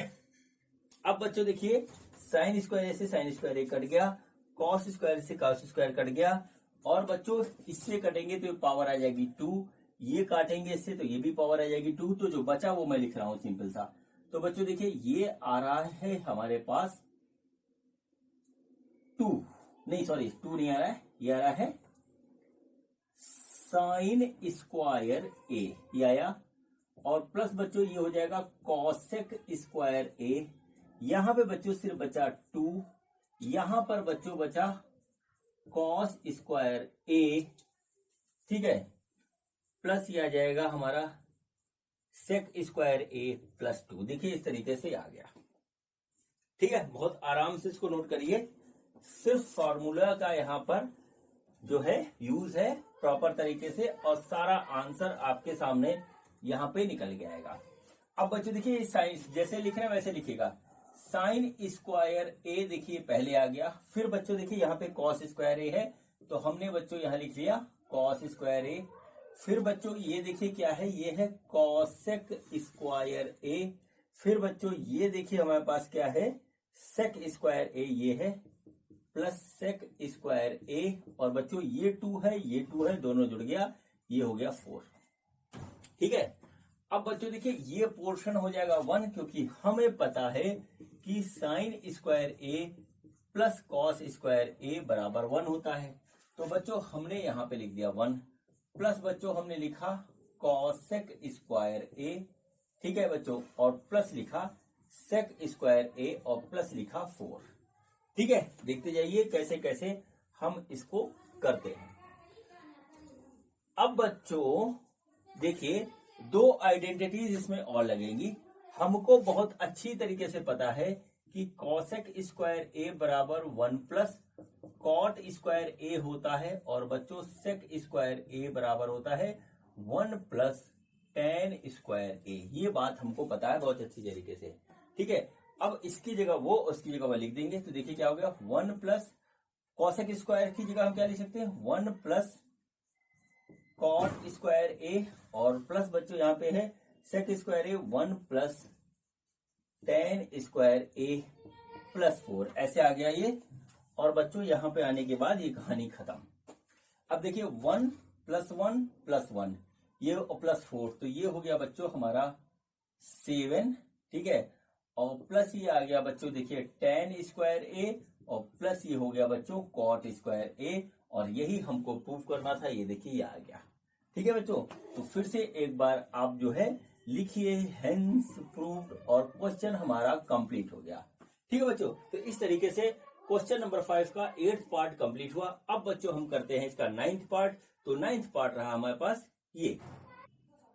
अब बच्चों देखिए साइन स्क्वायर से साइन स्क्वायर ए कट गया, कॉस स्क्वायर से कॉस स्क्वायर कट गया, और बच्चों इससे कटेंगे तो पावर आ जाएगी 2, ये काटेंगे इससे तो ये भी पावर आ जाएगी 2। तो जो बचा वो मैं लिख रहा हूं सिंपल सा। तो बच्चों देखिए ये आ रहा है हमारे पास 2 नहीं आ रहा है, ये आ रहा है साइन स्क्वायर ए, ये आया, और प्लस बच्चों ये हो जाएगा कॉसेक स्क्वायर ए। यहां पे बच्चों सिर्फ बचा 2, यहां पर बच्चों बचा कॉस स्क्वायर ए, ठीक है, प्लस ये आ जाएगा हमारा सेक स्क्वायर ए प्लस 2। देखिए इस तरीके से आ गया, ठीक है। बहुत आराम से इसको नोट करिए, सिर्फ फॉर्मूला का यहां पर जो है यूज है प्रॉपर तरीके से, और सारा आंसर आपके सामने यहाँ पे निकल के आएगा। अब बच्चों देखिए साइन जैसे लिख रहे हैं वैसे लिखिएगा। साइन स्क्वायर ए देखिए पहले आ गया, फिर बच्चों देखिए यहाँ पे कॉस स्क्वायर ए है, तो हमने बच्चों यहाँ लिख लिया कॉस स्क्वायर ए। फिर बच्चों ये देखिए क्या है, ये है कॉसेक स्क्वायर ए। फिर बच्चों ये देखिए हमारे पास क्या है, सेक स्क्वायर ए ये है, प्लस सेक स्क्वायर ए, और बच्चों ये 2 है ये 2 है, दोनों जुड़ गया, ये हो गया 4। ठीक है। अब बच्चों देखिए ये पोर्शन हो जाएगा 1, क्योंकि हमें पता है कि sine square A plus cos square ए बराबर 1 होता है। तो बच्चों हमने यहाँ पे लिख दिया 1, प्लस बच्चों हमने लिखा कॉसेक स्क्वायर ए। ठीक है बच्चों, और प्लस लिखा सेक स्क्वायर ए, और प्लस लिखा 4। ठीक है, देखते जाइए कैसे कैसे हम इसको करते हैं। अब बच्चों देखिए 2 आइडेंटिटीज इसमें और लगेंगी। हमको बहुत अच्छी तरीके से पता है कि कॉसेक स्क्वायर ए बराबर 1 प्लस कॉट स्क्वायर ए होता है, और बच्चों सेक स्क्वायर ए बराबर होता है 1 प्लस टेन स्क्वायर ए। ये बात हमको पता है बहुत अच्छी तरीके से। ठीक है, अब इसकी जगह वो उसकी जगह वो लिख देंगे, तो देखिए क्या हो गया, 1 प्लस कॉसेक स्क्वायर की जगह हम क्या लिख सकते हैं, 1 प्लस कॉट स्क्वायर ए, और प्लस बच्चों यहाँ पे है सेक square A 1 plus tan square A plus 4, ऐसे आ गया ये। और बच्चों यहाँ पे आने के बाद ये कहानी खत्म। अब देखिए 1 प्लस 1 प्लस 1 ये प्लस 4, तो ये हो गया बच्चों हमारा 7। ठीक है, और प्लस ये आ गया बच्चों देखिए टेन स्क्वायर ए, और प्लस ये हो गया बच्चों कॉट स्क्वायर ए, और यही हमको प्रूव करना था। ये देखिए ये आ गया। ठीक है बच्चों, तो फिर से एक बार आप जो है लिखिए हेंस प्रूव्ड, और क्वेश्चन हमारा कंप्लीट हो गया। ठीक है बच्चों, तो इस तरीके से क्वेश्चन नंबर 5 का 8th पार्ट कंप्लीट हुआ। अब बच्चों हम करते हैं इसका 9th पार्ट। तो 9th पार्ट रहा हमारे पास ये।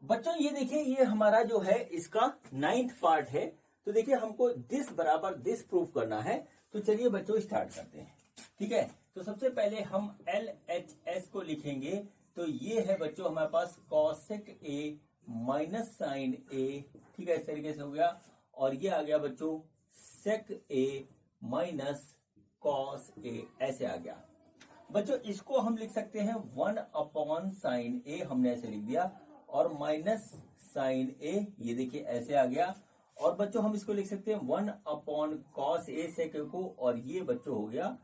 बच्चों ये देखिए ये हमारा जो है इसका 9th पार्ट है। तो देखिए हमको दिस बराबर दिस प्रूफ करना है। तो चलिए बच्चों स्टार्ट करते हैं। ठीक है, तो सबसे पहले हम LHS को लिखेंगे। तो ये है बच्चों हमारे पास कॉसेक ए माइनस साइन ए। ठीक है, इस तरीके से हो गया, और ये आ गया बच्चों सेक ए माइनस कॉस ए, ऐसे आ गया। बच्चों इसको हम लिख सकते हैं 1 अपॉन साइन ए, हमने ऐसे लिख दिया, और माइनस साइन ए, ये देखिए ऐसे आ गया। और बच्चों हम इसको लिख सकते हैं 1 अपॉन कॉस ए सेक को, और ये बच्चों हो गया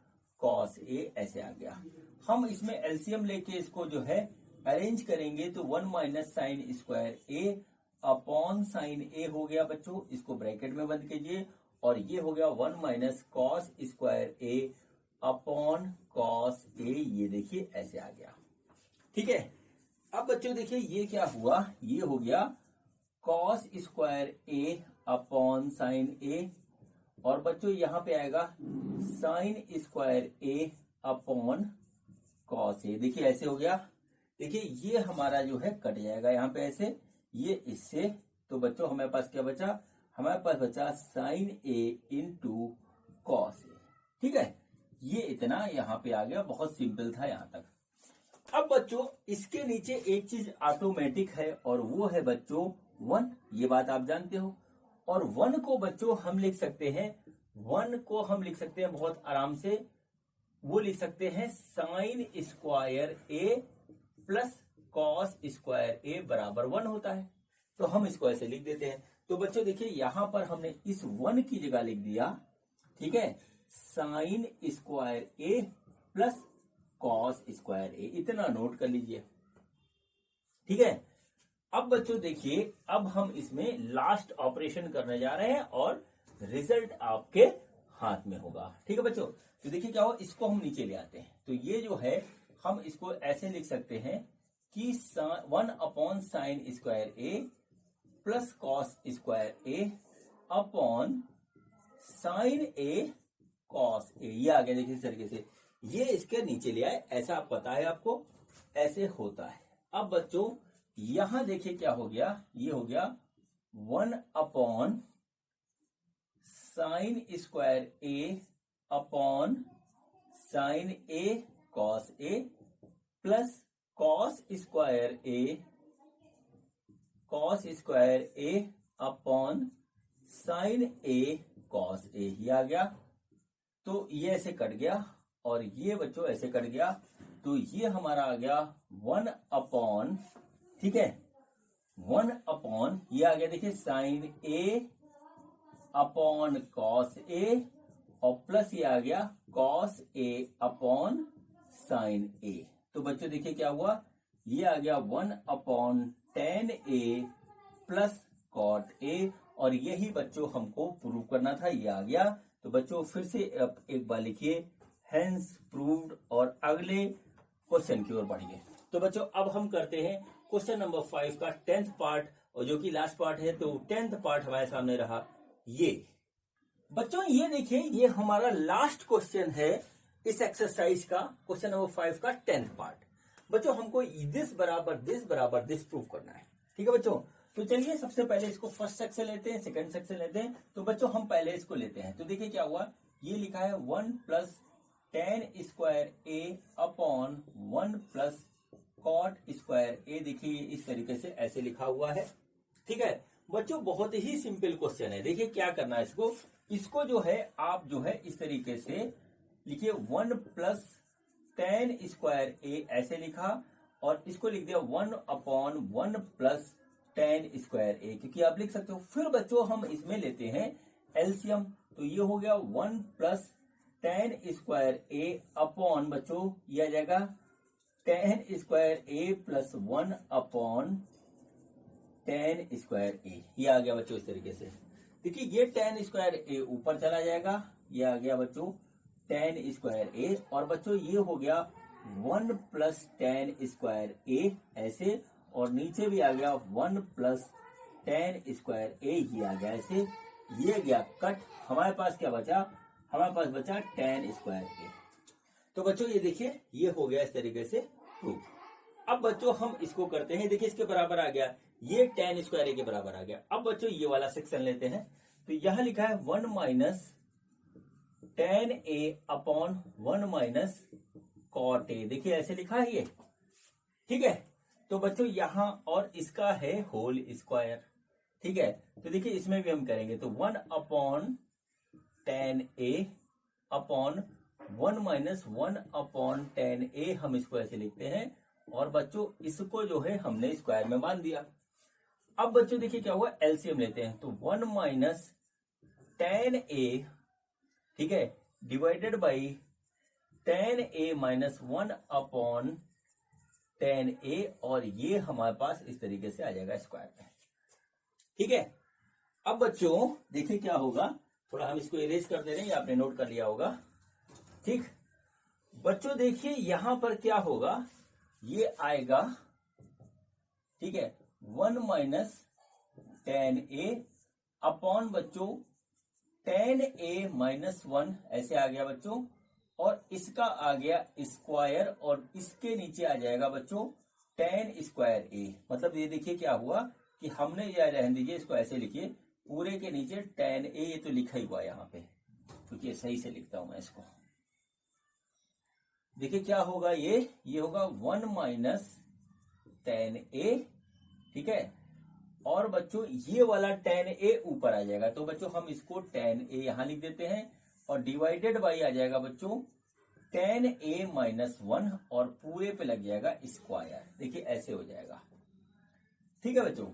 कॉस ए, ऐसे आ गया। हम इसमें एलसीएम लेके इसको जो है अरेंज करेंगे, तो 1 minus sine square A upon sine ए हो गया बच्चों, इसको ब्रैकेट में बंद कीजिए, और ये हो गया 1 minus cos square A upon cos A, ये देखिए ऐसे आ गया। ठीक है, अब बच्चों देखिए ये क्या हुआ, ये हो गया cos square A upon sine A, और बच्चों यहाँ पे आएगा sign square A upon cos A, देखिए ऐसे हो गया। देखिए ये हमारा जो है कट जाएगा यहाँ पे ऐसे, ये इससे। तो बच्चों हमारे पास क्या बचा, हमारे पास बचा sign A into cos A. ठीक है, ये इतना यहाँ पे आ गया, बहुत सिंपल था यहाँ तक। अब बच्चों इसके नीचे एक चीज ऑटोमेटिक है, और वो है बच्चों 1, ये बात आप जानते हो। और 1 को बच्चों हम लिख सकते हैं, 1 को हम लिख सकते हैं बहुत आराम से, वो लिख सकते हैं sign square A plus cos square ए बराबर 1 होता है। तो हम इसको ऐसे लिख देते हैं। तो बच्चों देखिए यहां पर हमने इस 1 की जगह लिख दिया, ठीक है, sine square A plus cos square ए, इतना नोट कर लीजिए। ठीक है, अब बच्चों देखिए अब हम इसमें लास्ट ऑपरेशन करने जा रहे हैं, और रिजल्ट आपके हाथ में होगा। ठीक है बच्चों, तो देखिए क्या हो, इसको हम नीचे ले आते हैं। तो ये जो है हम इसको ऐसे लिख सकते हैं कि 1 upon sine square A plus cos square A upon sine A cos A, ये आ गया। देखिए इस तरीके से ये इसके नीचे ले आए, ऐसा आप पता है आपको, ऐसे होता है। अब बच्चों यहां देखिए क्या हो गया, ये हो गया 1 upon sine square A upon sine A cos A, plus cos square A upon sine A cos A, ये आ गया। तो ये ऐसे कट गया और ये बच्चों ऐसे कट गया, तो ये हमारा आ गया 1 अपॉन, ठीक है, 1 अपॉन ये आ गया, देखिए sine A upon cos A और प्लस ये आ गया cos A upon sine A. तो बच्चों देखिए क्या हुआ, ये आ गया 1 upon tan A plus cot A, और यही बच्चों हमको प्रूव करना था, ये आ गया। तो बच्चों फिर से एक बार लिखिए हेंस प्रूव्ड, और अगले क्वेश्चन की ओर बढ़िए। तो बच्चों अब हम करते हैं क्वेश्चन नंबर 5 का 10th पार्ट, और जो कि लास्ट पार्ट है। तो 10th पार्ट हमारे सामने रहा ये। बच्चों ये देखिए, ये हमारा लास्ट क्वेश्चन है इस एक्सरसाइज का, क्वेश्चन नंबर 5 का 10th पार्ट। बच्चों हमको दिस बराबर दिस प्रूव करना है, ठीक है बच्चों। तो चलिए सबसे पहले इसको फर्स्ट सेक्शन लेते हैं, सेकंड सेक्शन लेते हैं। तो बच्चों हम पहले इसको लेते हैं। तो देखिए क्या हुआ, ये लिखा है 1 plus tan square A upon 1 plus cot square A. देखिए इस तरीके से ऐसे लिखा हुआ है, ठीक है बच्चों। बहुत ही सिंपल क्वेश्चन है। देखिए क्या करना है, इसको जो है आप जो है इस तरीके से लिखिए 1 प्लस टेन स्क्वायर ए ऐसे लिखा, और इसको लिख दिया 1 अपॉन 1 प्लस टेन स्क्वायर ए, क्योंकि आप लिख सकते हो। फिर बच्चों हम इसमें लेते हैं एलसीएम, तो ये हो गया 1 plus tan square A upon बच्चों ये आ जाएगा ten square A plus 1 upon ten square A, ये आ गया बच्चों इस तरीके से। देखिए ये टेन स्क्वायर ए ऊपर चला जाएगा, ये आ गया बच्चों टेन स्क्वायर ए, और बच्चों ये हो गया 1 प्लस टेन स्क्वायर ए ऐसे, और नीचे भी आ गया 1 प्लस टेन स्क्वायर ए, ये आ गया ऐसे, ये गया कट। हमारे पास क्या बचा, हमारे पास बचा टेन स्क्वायर ए। तो बच्चों ये देखिए ये हो गया इस तरीके से प्रूफ। अब बच्चों हम इसको करते हैं, देखिए इसके बराबर आ गया, ये टेन स्क्वायर ए के बराबर आ गया। अब बच्चों ये वाला सेक्शन लेते हैं। तो यहां लिखा है 1 minus tan A upon 1 minus cot A, देखिए ऐसे लिखा है ये, ठीक है। तो बच्चों यहां और इसका है होल स्क्वायर, ठीक है। तो देखिए इसमें भी हम करेंगे, तो 1 upon tan A upon 1 minus 1 upon tan ए, हम इसको ऐसे लिखते हैं। और बच्चों इसको जो है हमने स्क्वायर में मान दिया। अब बच्चों देखिए क्या हुआ, एलसीएम लेते हैं। तो 1 माइनस टेन ए, ठीक है, divided by tan A minus 1 upon tan A, और ये हमारे पास इस तरीके से आ जाएगा स्क्वायर में, ठीक है। अब बच्चों देखिए क्या होगा, थोड़ा हम इसको इरेज कर दे रहे हैं, आपने नोट कर लिया होगा, ठीक। बच्चों देखिए यहां पर क्या होगा, ये आएगा, ठीक है, 1 माइनस टेन ए अपॉन बच्चों टेन ए माइनस 1 ऐसे आ गया बच्चों, और इसका आ गया स्क्वायर, और इसके नीचे आ जाएगा बच्चों टेन स्क्वायर ए। मतलब ये देखिए क्या हुआ कि हमने ये रहने दीजिए, इसको ऐसे लिखिए पूरे के नीचे टेन ए, ये तो लिखा ही हुआ यहाँ पे, क्योंकि सही से लिखता हूं मैं इसको। देखिए क्या होगा, ये होगा 1 माइनस टेन ए, ठीक है। और बच्चों ये वाला टेन ए ऊपर आ जाएगा, तो बच्चों हम इसको टेन ए यहां लिख देते हैं, और डिवाइडेड बाई आ जाएगा बच्चों टेन ए माइनस 1, और पूरे पे लग जाएगा स्क्वायर, देखिए ऐसे हो जाएगा, ठीक है बच्चों।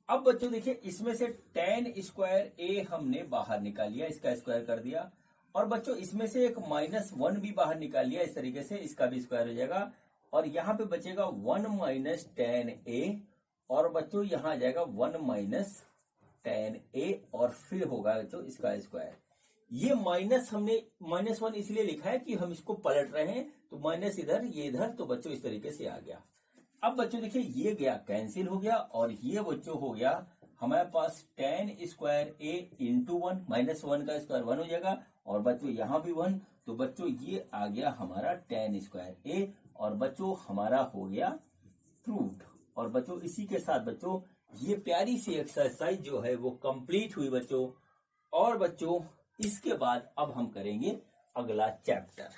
अब बच्चों देखिए इसमें से टेन स्क्वायर ए हमने बाहर निकाल लिया, इसका स्क्वायर कर दिया, और बच्चों इसमें से एक -1 भी बाहर निकाल लिया, इस तरीके से इसका भी स्क्वायर हो जाएगा, और यहाँ पे बचेगा 1 माइनस टेन ए, और बच्चों यहाँ आ जाएगा 1 माइनस टेन ए, और फिर होगा बच्चों इसका स्क्वायर। ये माइनस हमने -1 इसलिए लिखा है कि हम इसको पलट रहे हैं, तो माइनस इधर ये इधर, तो बच्चों इस तरीके से आ गया। अब बच्चों देखिए ये गया कैंसिल हो गया, और ये बच्चों हो गया हमारे पास टेन स्क्वायर ए इंटू 1, -1 का स्क्वायर 1 हो जाएगा, और बच्चों यहाँ भी 1, तो बच्चों ये आ गया हमारा टेन स्क्वायर ए, और बच्चों हमारा हो गया प्रूव्ड। और बच्चों इसी के साथ बच्चों ये प्यारी सी एक्सरसाइज जो है वो कंप्लीट हुई बच्चों। और बच्चों इसके बाद अब हम करेंगे अगला चैप्टर।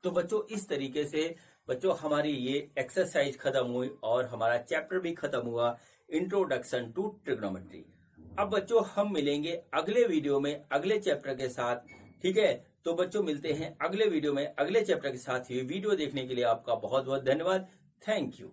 तो बच्चों इस तरीके से बच्चों हमारी ये एक्सरसाइज खत्म हुई और हमारा चैप्टर भी खत्म हुआ, इंट्रोडक्शन टू ट्रिग्नोमेट्री। अब बच्चों हम मिलेंगे अगले वीडियो में अगले चैप्टर के साथ, ठीक है? तो बच्चों मिलते हैं अगले वीडियो में अगले चैप्टर के साथ। ये वीडियो देखने के लिए आपका बहुत बहुत धन्यवाद। Thank you.